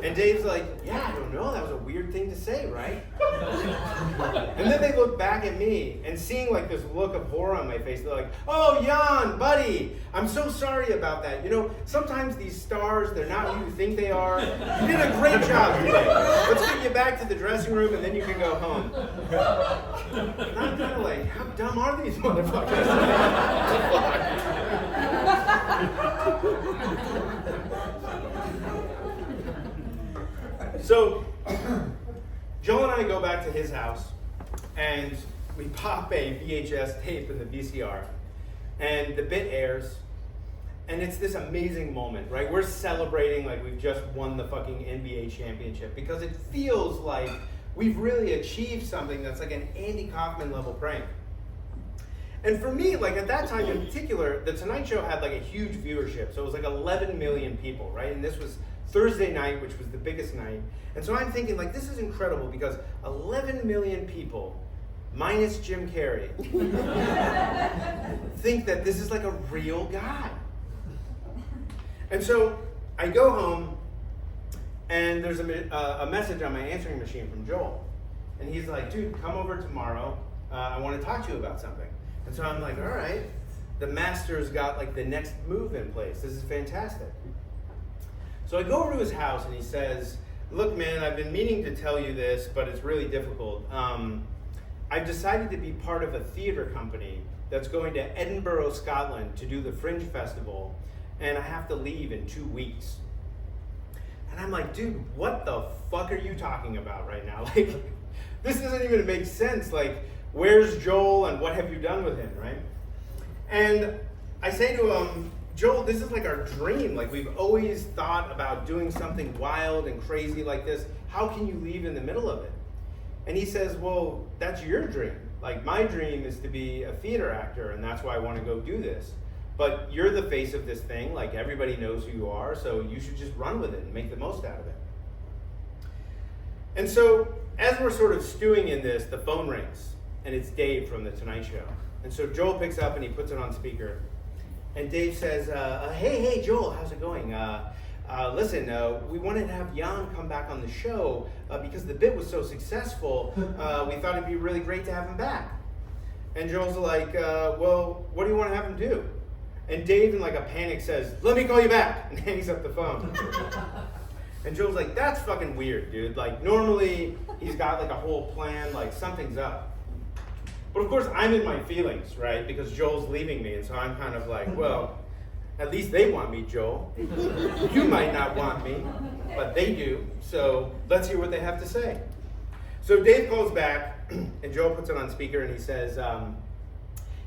And Dave's like, yeah, I don't know, that was a weird thing to say, right? And then they look back at me, and seeing like this look of horror on my face, they're like, oh, Jan, buddy, I'm so sorry about that. You know, sometimes these stars, they're not who you think they are. You did a great job today. Let's get you back to the dressing room, and then you can go home. And I'm kind of like, how dumb are these motherfuckers? So, Joel and I go back to his house, and we pop a VHS tape in the VCR, and the bit airs, and it's this amazing moment, right? We're celebrating like we've just won the fucking NBA championship, because it feels like we've really achieved something that's like an Andy Kaufman level prank. And for me, like at that time in particular, the Tonight Show had like a huge viewership, so it was like 11 million people, right? And this was Thursday night, which was the biggest night. And so I'm thinking, like, this is incredible because 11 million people, minus Jim Carrey, think that this is like a real guy. And so I go home, and there's a message on my answering machine from Joel. And he's like, dude, come over tomorrow. I want to talk to you about something. And so I'm like, all right, the master's got like the next move in place. This is fantastic. So I go over to his house, and he says, look, man, I've been meaning to tell you this, but it's really difficult. I've decided to be part of a theater company that's going to Edinburgh, Scotland to do the Fringe Festival, and I have to leave in 2 weeks. And I'm like, dude, what the fuck are you talking about right now? Like, this doesn't even make sense. Like, where's Joel and what have you done with him, right? And I say to him, Joel, this is like our dream. Like, we've always thought about doing something wild and crazy like this. How can you leave in the middle of it? And he says, well, that's your dream. Like, my dream is to be a theater actor, and that's why I want to go do this. But you're the face of this thing. Like, everybody knows who you are, so you should just run with it and make the most out of it. And so, as we're sort of stewing in this, the phone rings, and it's Dave from The Tonight Show. And so Joel picks up and he puts it on speaker. And Dave says, hey, Joel, how's it going? Listen, we wanted to have Jan come back on the show because the bit was so successful. We thought it'd be really great to have him back. And Joel's like, well, what do you want to have him do? And Dave, in like a panic, says, let me call you back, and hangs up the phone. And Joel's like, that's fucking weird, dude. Like, normally he's got like a whole plan, like something's up. But of course, I'm in my feelings, right? Because Joel's leaving me, and so I'm kind of like, well, at least they want me, Joel. You might not want me, but they do. So let's hear what they have to say. So Dave calls back, and Joel puts it on speaker, and he says,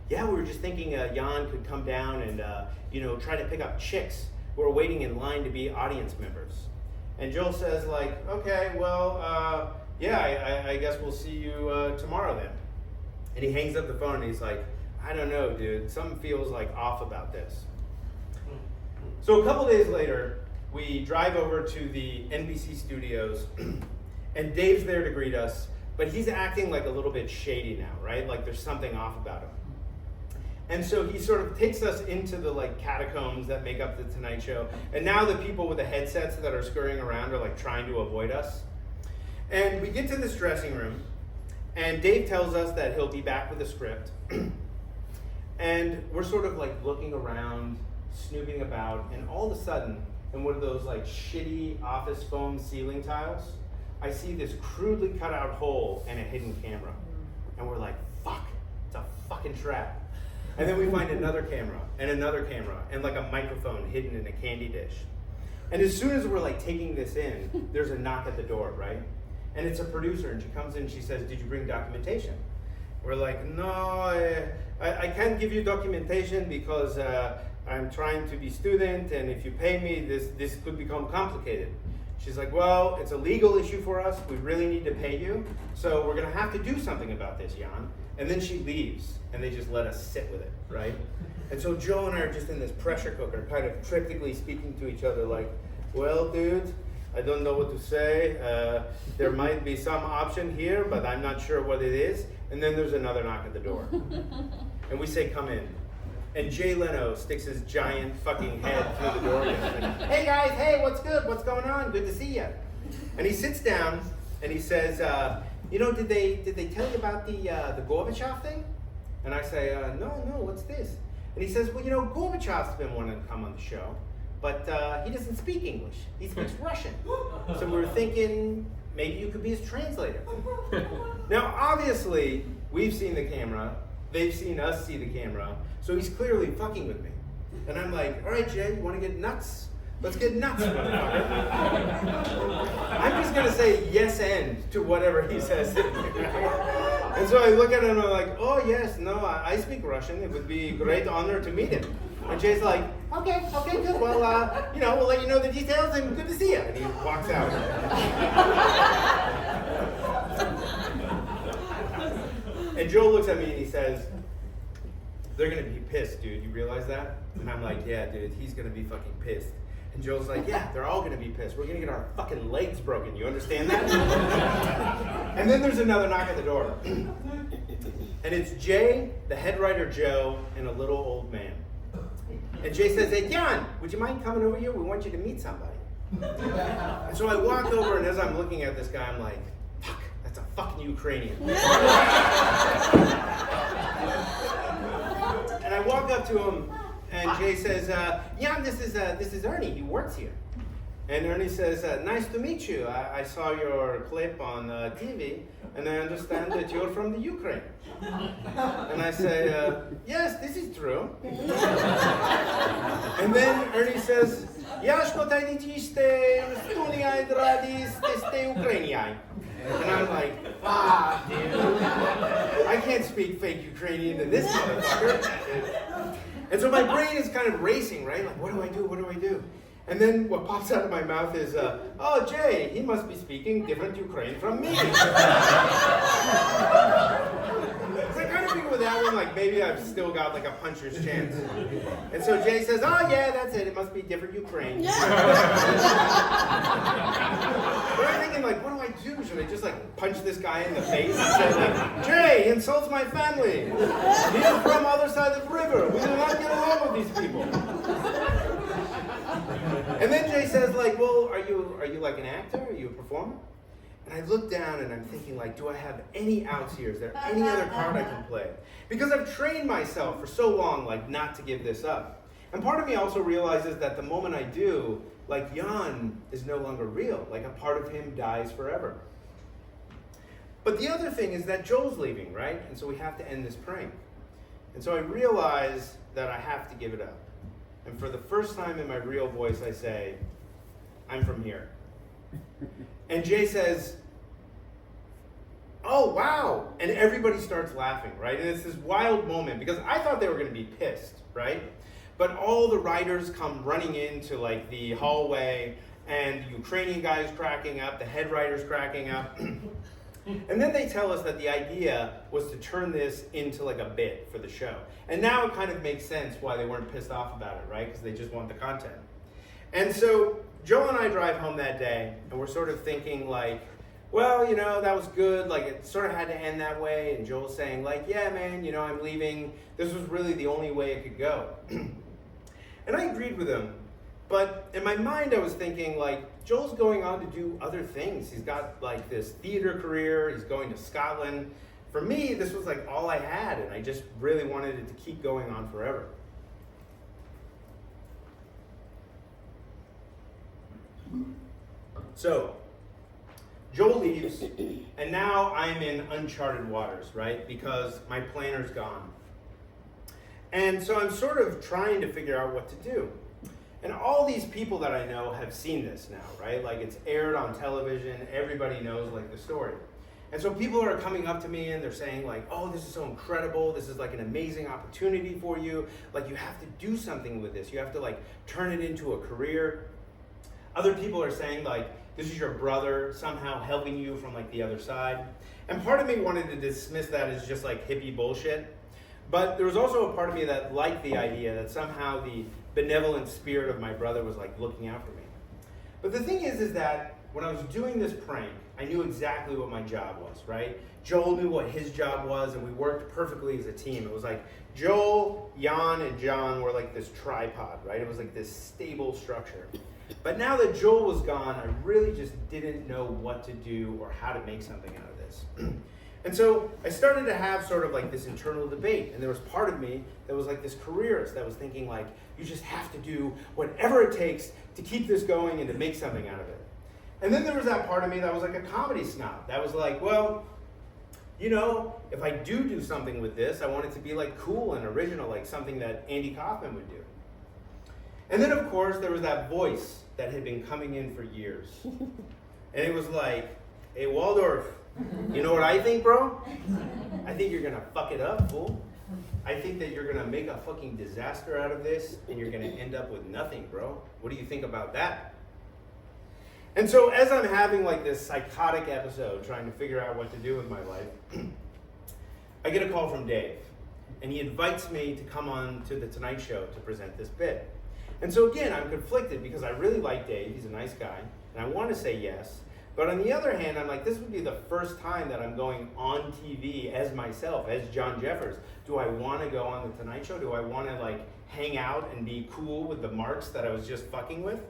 yeah, we were just thinking Jan could come down and try to pick up chicks who are waiting in line to be audience members. And Joel says, like, okay, well, I guess we'll see you tomorrow then. And he hangs up the phone and he's like, I don't know, dude. Something feels like off about this. So a couple days later, we drive over to the NBC studios, and Dave's there to greet us, but he's acting like a little bit shady now, right? Like there's something off about him. And so he sort of takes us into the like catacombs that make up the Tonight Show. And now the people with the headsets that are scurrying around are like trying to avoid us. And we get to this dressing room, and Dave tells us that he'll be back with a script. And we're sort of like looking around, snooping about, and all of a sudden, in one of those like shitty office foam ceiling tiles, I see this crudely cut out hole and a hidden camera. And we're like, fuck, it's a fucking trap. And then we find another camera, and like a microphone hidden in a candy dish. And as soon as we're like taking this in, there's a knock at the door, right? And it's a producer, and she comes in and she says, did you bring documentation? We're like, no, I can't give you documentation because I'm trying to be student, and if you pay me, this could become complicated. She's like, well, it's a legal issue for us. We really need to pay you. So we're going to have to do something about this, Jan. And then she leaves, and they just let us sit with it, right? And so Joe and I are just in this pressure cooker, kind of cryptically speaking to each other like, well, dude, I don't know what to say. There might be some option here, but I'm not sure what it is. And then there's another knock at the door. And we say, come in. And Jay Leno sticks his giant fucking head through the door. And, hey guys, hey, what's good? What's going on? Good to see you. And he sits down and he says, you know, did they tell you about the Gorbachev thing? And I say, no, what's this? And he says, well, you know, Gorbachev's been wanting to come on the show, but he doesn't speak English. He speaks Russian. So we were thinking maybe you could be his translator. Now, obviously, we've seen the camera. They've seen us see the camera. So he's clearly fucking with me. And I'm like, all right, Jay, you want to get nuts? Let's get nuts, motherfucker. I'm just going to say yes and to whatever he says. And so I look at him and I'm like, oh, yes, no, I speak Russian. It would be a great honor to meet him. And Jay's like, okay, good. Well, you know, we'll let you know the details and good to see you. And he walks out. And Joe looks at me and he says, they're going to be pissed, dude. You realize that? And I'm like, yeah, dude, he's going to be fucking pissed. And Joe's like, yeah, they're all going to be pissed. We're going to get our fucking legs broken. You understand that? And then there's another knock at the door. And it's Jay, the head writer Joe, and a little old man. And Jay says, hey, Jan, would you mind coming over here? We want you to meet somebody. And so I walk over, and as I'm looking at this guy, I'm like, fuck, that's a fucking Ukrainian. And I walk up to him, and Jay says, Jan, this is Ernie. He works here. And Ernie says, nice to meet you. I saw your clip on TV, and I understand that you're from the Ukraine. And I say, yes, this is true. And then Ernie says, and I'm like, dude. I can't speak fake Ukrainian to this motherfucker. And so my brain is kind of racing, right? Like, what do I do? And then what pops out of my mouth is, oh, Jay, he must be speaking different Ukraine from me. So I kind of figure with that one, like, maybe I've still got like a puncher's chance. And so Jay says, oh, yeah, that's it. It must be different Ukraine. But I'm thinking, like, what do I do? Should I just, like, punch this guy in the face and say, like, Jay, he insults my family. He's from the other side of the river. We do not get along with these people. And then Jay says, like, well, are you like an actor? Are you a performer? And I look down and I'm thinking, like, do I have any outs here? Is there any other card I can play? Because I've trained myself for so long, like, not to give this up. And part of me also realizes that the moment I do, like, Jan is no longer real. Like, a part of him dies forever. But the other thing is that Joel's leaving, right? And so we have to end this prank. And so I realize that I have to give it up. And for the first time in my real voice, I say, I'm from here. And Jay says, oh, wow. And everybody starts laughing, right? And it's this wild moment because I thought they were going to be pissed, right? But all the writers come running into like the hallway and the Ukrainian guy is cracking up, the head writer's cracking up. And then they tell us that the idea was to turn this into like a bit for the show. And now it kind of makes sense why they weren't pissed off about it, right? Because they just want the content. And so Joel and I drive home that day, and we're sort of thinking like, well, you know, that was good. Like, it sort of had to end that way. And Joel's saying like, yeah, man, you know, I'm leaving. This was really the only way it could go. And I agreed with him. But in my mind, I was thinking like, Joel's going on to do other things. He's got like this theater career. He's going to Scotland. For me, this was like all I had, and I just really wanted it to keep going on forever. So, Joel leaves, and now I'm in uncharted waters, right? Because my planner's gone. And so I'm sort of trying to figure out what to do. And all these people that I know have seen this now, right? Like, it's aired on television, everybody knows like the story. And so people are coming up to me and they're saying like, oh, this is so incredible, this is like an amazing opportunity for you, like you have to do something with this, you have to like turn it into a career. Other people are saying like, this is your brother somehow helping you from like the other side. And part of me wanted to dismiss that as just like hippie bullshit. But there was also a part of me that liked the idea that somehow the benevolent spirit of my brother was like looking out for me. But the thing is that when I was doing this prank, I knew exactly what my job was, right? Joel knew what his job was, and we worked perfectly as a team. It was like Joel, Jan, and John were like this tripod, right? It was like this stable structure. But now that Joel was gone, I really just didn't know what to do or how to make something out of this. And so I started to have sort of like this internal debate, and there was part of me that was like this careerist that was thinking like, you just have to do whatever it takes to keep this going and to make something out of it. And then there was that part of me that was like a comedy snob. That was like, well, you know, if I do something with this, I want it to be like cool and original, like something that Andy Kaufman would do. And then of course there was that voice that had been coming in for years. And it was like, hey Waldorf, you know what I think, bro? I think you're gonna fuck it up, fool. I think that you're gonna make a fucking disaster out of this and you're gonna end up with nothing, bro. What do you think about that? And so as I'm having like this psychotic episode trying to figure out what to do with my life, I get a call from Dave, and he invites me to come on to the Tonight Show to present this bit. And so again, I'm conflicted because I really like Dave, he's a nice guy, and I want to say yes. But on the other hand, I'm like, this would be the first time that I'm going on TV as myself, as John Jeffers. Do I want to go on the Tonight Show? Do I want to like hang out and be cool with the marks that I was just fucking with?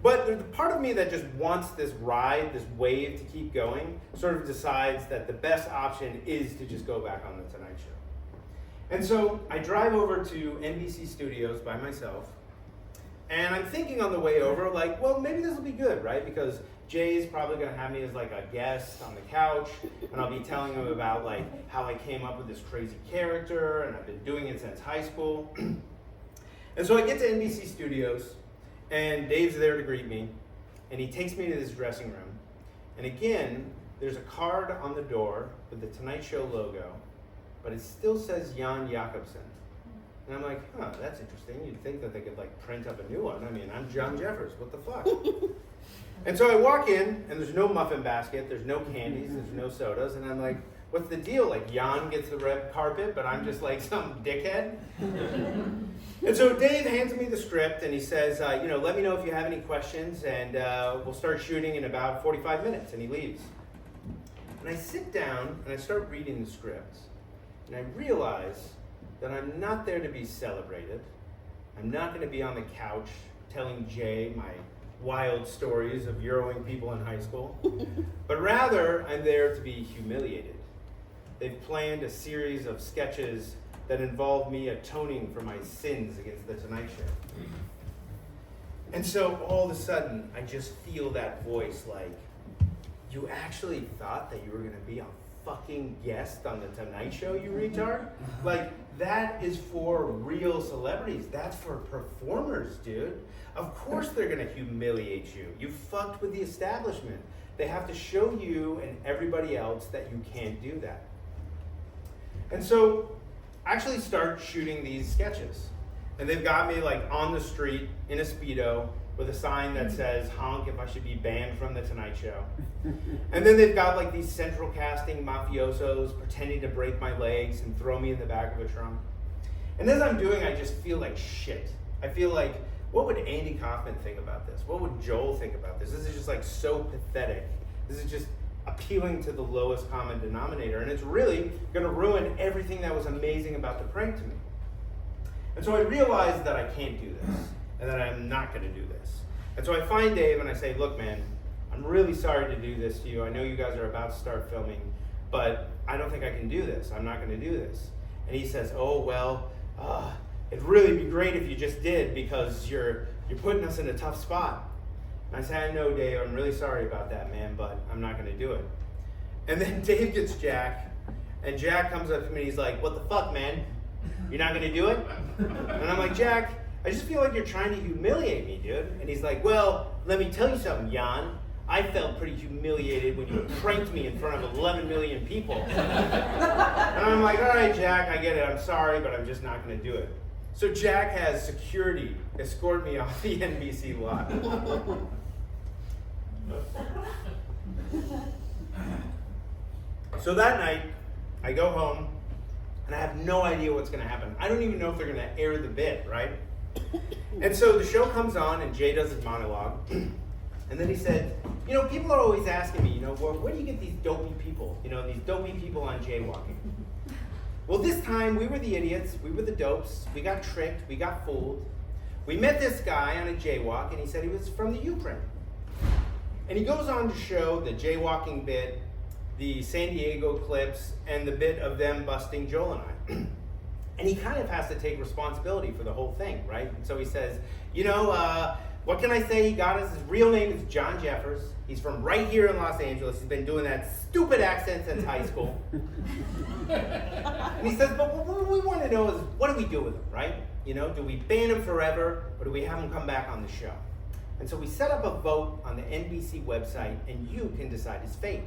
But there's a part of me that just wants this ride, this wave to keep going, sort of decides that the best option is to just go back on the Tonight Show. And so I drive over to NBC Studios by myself, and I'm thinking on the way over, like, well, maybe this will be good, right? Because Jay's probably gonna have me as like a guest on the couch, and I'll be telling him about like how I came up with this crazy character, and I've been doing it since high school. And so I get to NBC Studios, and Dave's there to greet me, and he takes me to this dressing room. And again, there's a card on the door with the Tonight Show logo, but it still says Jan Jakobsen. And I'm like, huh, that's interesting. You'd think that they could like print up a new one. I mean, I'm John Jeffers, what the fuck? And so I walk in, and there's no muffin basket, there's no candies, there's no sodas, and I'm like, what's the deal? Like, Jan gets the red carpet, but I'm just like some dickhead? And so Dave hands me the script, and he says, you know, let me know if you have any questions, and we'll start shooting in about 45 minutes, and he leaves. And I sit down, and I start reading the script, and I realize that I'm not there to be celebrated. I'm not going to be on the couch telling Jay my wild stories of Euroing people in high school, but rather I'm there to be humiliated. They've planned a series of sketches that involve me atoning for my sins against the Tonight Show. And so all of a sudden, I just feel that voice like, you actually thought that you were gonna be a fucking guest on the Tonight Show, you retard? Like, that is for real celebrities. That's for performers, dude. Of course they're gonna humiliate you. You fucked with the establishment. They have to show you and everybody else that you can't do that. And so I actually start shooting these sketches. And they've got me like on the street in a Speedo with a sign that says, honk if I should be banned from the Tonight Show. And then they've got like these central casting mafiosos pretending to break my legs and throw me in the back of a trunk. And as I'm doing, I just feel like shit. I feel like, what would Andy Kaufman think about this? What would Joel think about this? This is just like so pathetic. This is just appealing to the lowest common denominator. And it's really gonna ruin everything that was amazing about the prank to me. And so I realized that I can't do this and that I'm not gonna do this. And so I find Dave and I say, look, man, I'm really sorry to do this to you. I know you guys are about to start filming, but I don't think I can do this. I'm not gonna do this. And he says, oh, well, it'd really be great if you just did because you're putting us in a tough spot. And I say, I know, Dave, I'm really sorry about that, man, but I'm not gonna do it. And then Dave gets Jack, and Jack comes up to me and he's like, what the fuck, man? You're not gonna do it? And I'm like, Jack, I just feel like you're trying to humiliate me, dude. And he's like, well, let me tell you something, Jan. I felt pretty humiliated when you pranked me in front of 11 million people. And I'm like, all right, Jack, I get it. I'm sorry, but I'm just not gonna do it. So Jack has security escort me off the NBC lot. So that night, I go home, and I have no idea what's gonna happen. I don't even know if they're gonna air the bit, right? And so the show comes on, and Jay does his monologue, and then he said, you know, people are always asking me, you know, well, where do you get these dopey people? You know, these dopey people on jaywalking. Well, this time, we were the idiots, we were the dopes, we got tricked, we got fooled. We met this guy on a jaywalk, and he said he was from the Ukraine. And he goes on to show the jaywalking bit, the San Diego clips, and the bit of them busting Joel and I. And he kind of has to take responsibility for the whole thing, right? And so he says, you know, what can I say he got us? His real name is John Jeffers. He's from right here in Los Angeles. He's been doing that stupid accent since high school. And he says, but what we want to know is, what do we do with him, right? You know, do we ban him forever, or do we have him come back on the show? And so we set up a vote on the NBC website, and you can decide his fate.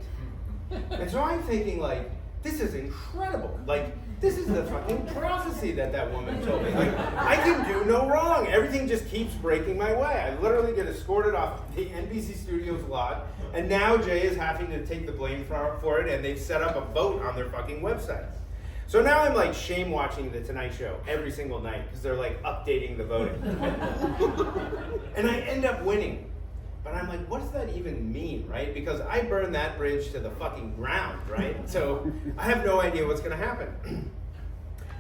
And so I'm thinking, like, this is incredible. Like, this is the fucking prophecy that woman told me. Like, I can do no wrong. Everything just keeps breaking my way. I literally get escorted off the NBC Studios lot, and now Jay is having to take the blame for it, and they've set up a vote on their fucking website. So now I'm like shame watching the Tonight Show every single night because they're like updating the voting. And I end up winning. But I'm like, what does that even mean, right? Because I burned that bridge to the fucking ground, right? So I have no idea what's gonna happen.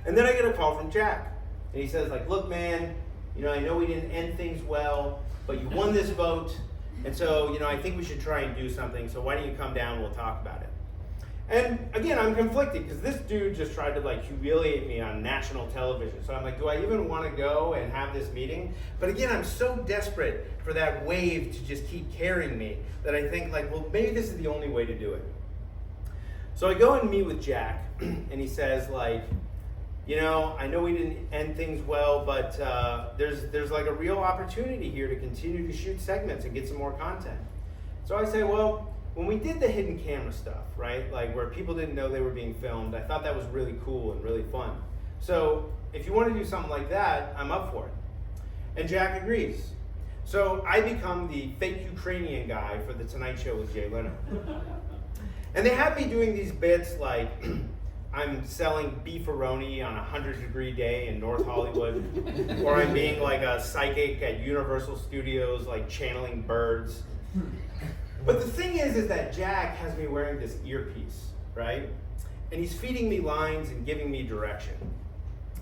And then I get a call from Jack. And he says, like, look, man, you know, I know we didn't end things well, but you won this vote. And so, you know, I think we should try and do something. So why don't you come down and we'll talk about it. And again, I'm conflicted because this dude just tried to like humiliate me on national television. So I'm like, do I even want to go and have this meeting? But again, I'm so desperate for that wave to just keep carrying me that I think like, well, maybe this is the only way to do it. So I go and meet with Jack and he says like, you know, I know we didn't end things well, but there's like a real opportunity here to continue to shoot segments and get some more content. So I say, well, when we did the hidden camera stuff, right, like where people didn't know they were being filmed, I thought that was really cool and really fun. So if you want to do something like that, I'm up for it. And Jack agrees. So I become the fake Ukrainian guy for the Tonight Show with Jay Leno. And they have me doing these bits like I'm selling beefaroni on a 100-degree day in North Hollywood, or I'm being like a psychic at Universal Studios, like channeling birds. But the thing is that Jack has me wearing this earpiece, right? And he's feeding me lines and giving me direction.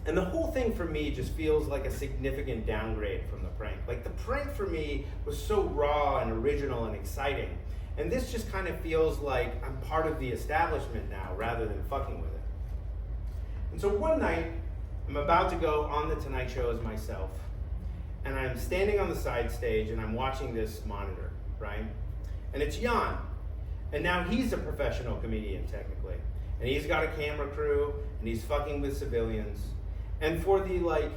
And the whole thing for me just feels like a significant downgrade from the prank. Like the prank for me was so raw and original and exciting. And this just kind of feels like I'm part of the establishment now rather than fucking with it. And so one night, I'm about to go on the Tonight Show as myself. And I'm standing on the side stage and I'm watching this monitor, right? And it's Jan. And now he's a professional comedian, technically. And he's got a camera crew, and he's fucking with civilians. And for the, like,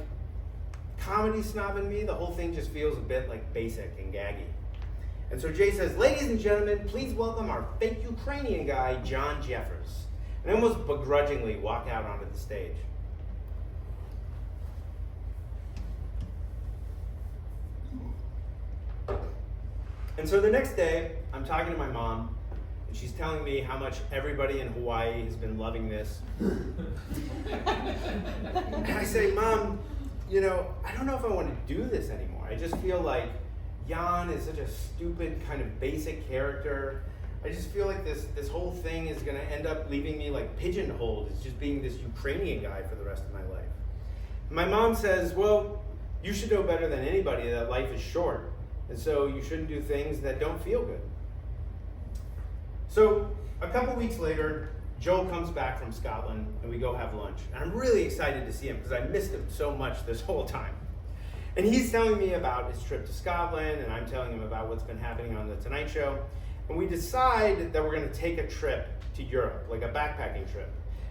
comedy snob in me, the whole thing just feels a bit, like, basic and gaggy. And so Jay says, ladies and gentlemen, please welcome our fake Ukrainian guy, John Jeffers. And I almost begrudgingly walk out onto the stage. And so the next day, I'm talking to my mom, and she's telling me how much everybody in Hawaii has been loving this. And I say, Mom, you know, I don't know if I want to do this anymore. I just feel like Jan is such a stupid kind of basic character. I just feel like this whole thing is going to end up leaving me like pigeonholed as just being this Ukrainian guy for the rest of my life. My mom says, well, you should know better than anybody that life is short, and so you shouldn't do things that don't feel good. So a couple weeks later, Joel comes back from Scotland and we go have lunch. And I'm really excited to see him because I missed him so much this whole time. And he's telling me about his trip to Scotland, and I'm telling him about what's been happening on the Tonight Show. And we decide that we're going to take a trip to Europe, like a backpacking trip.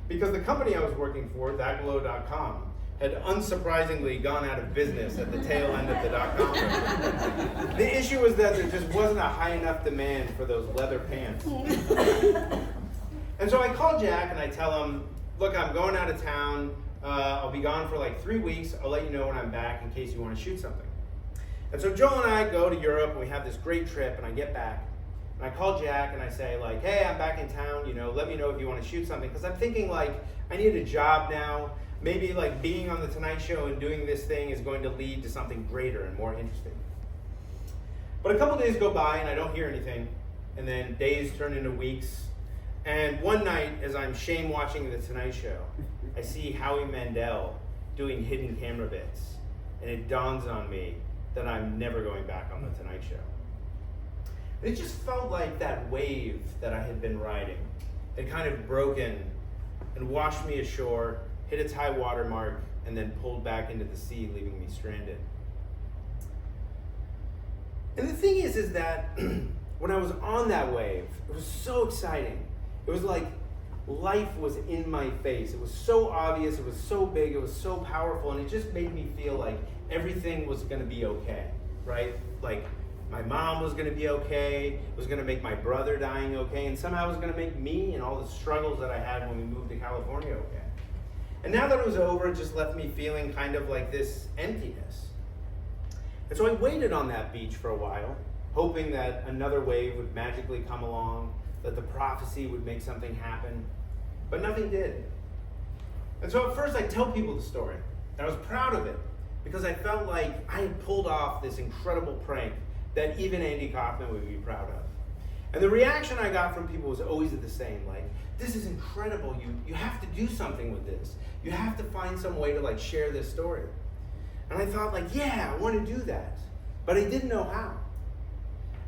Because the company I was working for, thatglow.com, had unsurprisingly gone out of business at the tail end of the .com. The issue was that there just wasn't a high enough demand for those leather pants. And so I call Jack and I tell him, look, I'm going out of town. I'll be gone for like 3 weeks. I'll let you know when I'm back in case you want to shoot something. And so Joel and I go to Europe and we have this great trip, and I get back and I call Jack and I say like, hey, I'm back in town, you know, let me know if you want to shoot something. Because I'm thinking like, I need a job now. Maybe like being on the Tonight Show and doing this thing is going to lead to something greater and more interesting. But a couple days go by and I don't hear anything. And then days turn into weeks. And one night, as I'm shame watching the Tonight Show, I see Howie Mandel doing hidden camera bits. And it dawns on me that I'm never going back on the Tonight Show. And it just felt like that wave that I had been riding had kind of broken and washed me ashore, hit its high water mark, and then pulled back into the sea, leaving me stranded. And the thing is that when I was on that wave, it was so exciting. It was like life was in my face. It was so obvious, it was so big, it was so powerful, and it just made me feel like everything was gonna be okay, right? Like my mom was gonna be okay, it was gonna make my brother dying okay, and somehow it was gonna make me and all the struggles that I had when we moved to California okay. And now that it was over, it just left me feeling kind of like this emptiness. And so I waited on that beach for a while, hoping that another wave would magically come along, that the prophecy would make something happen, but nothing did. And so at first I tell people the story, and I was proud of it, because I felt like I had pulled off this incredible prank that even Andy Kaufman would be proud of. And the reaction I got from people was always the same, like, this is incredible, you have to do something with this. You have to find some way to like share this story. And I thought like, yeah, I want to do that, but I didn't know how.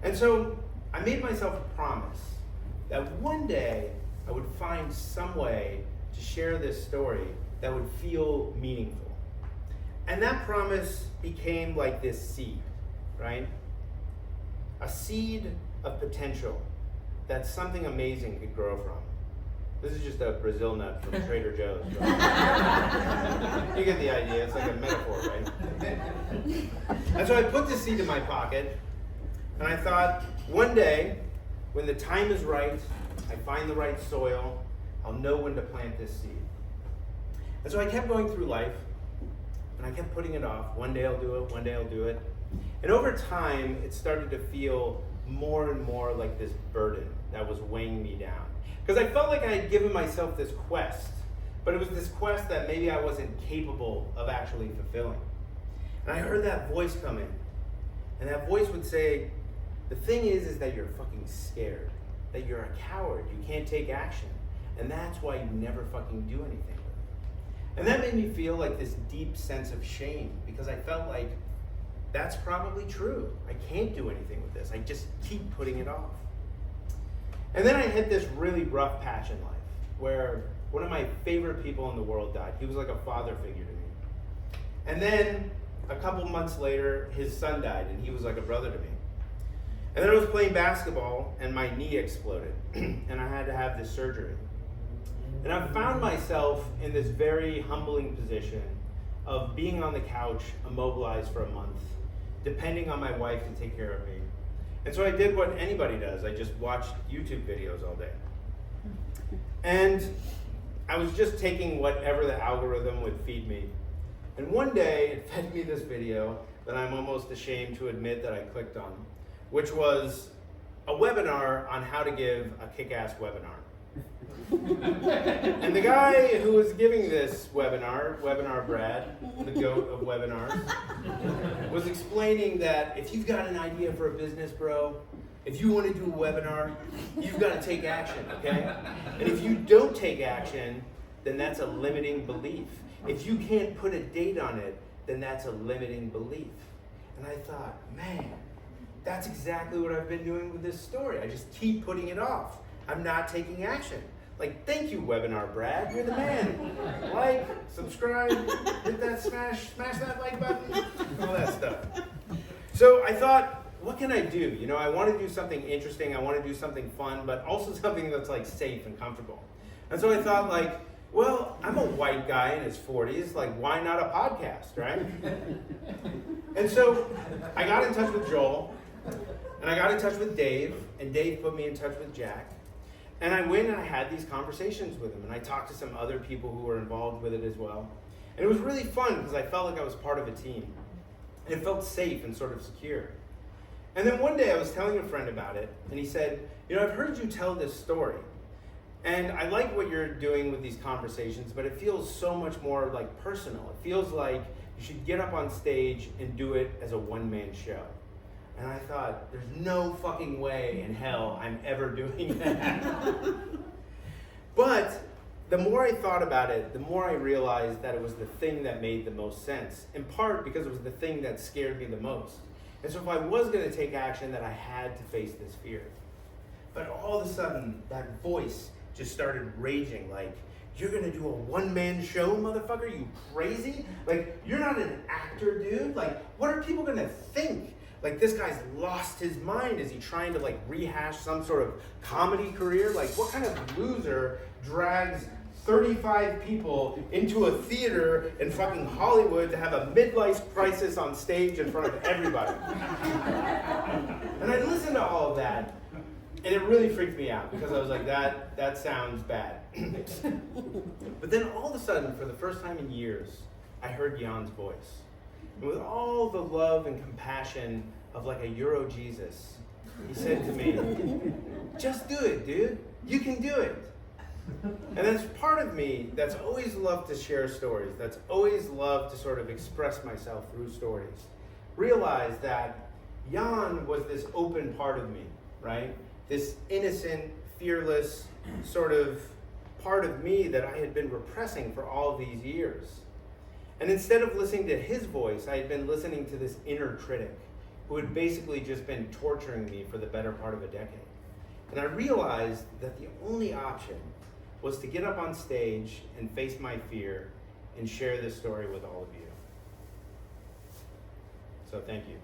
And so I made myself a promise that one day I would find some way to share this story that would feel meaningful. And that promise became like this seed, right? A seed of potential that something amazing could grow from. This is just a Brazil nut from Trader Joe's. Right? You get the idea, it's like a metaphor, right? And so I put this seed in my pocket, and I thought, one day, when the time is right, I find the right soil, I'll know when to plant this seed. And so I kept going through life, and I kept putting it off. One day I'll do it, one day I'll do it. And over time, it started to feel more and more like this burden that was weighing me down. Because I felt like I had given myself this quest, but it was this quest that maybe I wasn't capable of actually fulfilling. And I heard that voice come in, and that voice would say, the thing is that you're fucking scared, that you're a coward, you can't take action, and that's why you never fucking do anything with it. And that made me feel like this deep sense of shame, because I felt like that's probably true. I can't do anything with this. I just keep putting it off. And then I hit this really rough patch in life where one of my favorite people in the world died. He was like a father figure to me. And then a couple months later, his son died, and he was like a brother to me. And then I was playing basketball, and my knee exploded, and I had to have this surgery. And I found myself in this very humbling position of being on the couch, immobilized for a month, depending on my wife to take care of me. And so I did what anybody does. I just watched YouTube videos all day. And I was just taking whatever the algorithm would feed me. And one day it fed me this video that I'm almost ashamed to admit that I clicked on, which was a webinar on how to give a kick-ass webinar. And the guy who was giving this webinar Brad, the goat of webinars, was explaining that if you've got an idea for a business, bro, if you want to do a webinar, you've got to take action, okay? And if you don't take action, then that's a limiting belief. If you can't put a date on it, then that's a limiting belief. And I thought, man, that's exactly what I've been doing with this story. I just keep putting it off. I'm not taking action. Like, thank you, webinar Brad. You're the man. Like, subscribe, hit that smash that like button, all that stuff. So I thought, what can I do? You know, I want to do something interesting. I want to do something fun, but also something that's like safe and comfortable. And so I thought, like, well, I'm a white guy in his 40s. Like, why not a podcast, right? And so I got in touch with Joel, and I got in touch with Dave, and Dave put me in touch with Jack. And I went and I had these conversations with him, and I talked to some other people who were involved with it as well. And it was really fun because I felt like I was part of a team. And it felt safe and sort of secure. And then one day I was telling a friend about it, and he said, you know, I've heard you tell this story. And I like what you're doing with these conversations, but it feels so much more like personal. It feels like you should get up on stage and do it as a one-man show. And I thought, there's no fucking way in hell I'm ever doing that. But the more I thought about it, the more I realized that it was the thing that made the most sense. In part because it was the thing that scared me the most. And so if I was going to take action, that I had to face this fear. But all of a sudden, that voice just started raging like, you're going to do a one-man show, motherfucker? You crazy? Like, you're not an actor, dude. Like, what are people going to think? Like, this guy's lost his mind. Is he trying to, like, rehash some sort of comedy career? Like, what kind of loser drags 35 people into a theater in fucking Hollywood to have a midlife crisis on stage in front of everybody? And I listened to all of that, and it really freaked me out because I was like, that sounds bad. But then all of a sudden, for the first time in years, I heard Jan's voice. And with all the love and compassion of like a Euro Jesus, he said to me, just do it, dude. You can do it. And that's part of me that's always loved to share stories, that's always loved to sort of express myself through stories. Realize that Jan was this open part of me, right? This innocent, fearless sort of part of me that I had been repressing for all of these years. And instead of listening to his voice, I had been listening to this inner critic who had basically just been torturing me for the better part of a decade. And I realized that the only option was to get up on stage and face my fear and share this story with all of you. So thank you.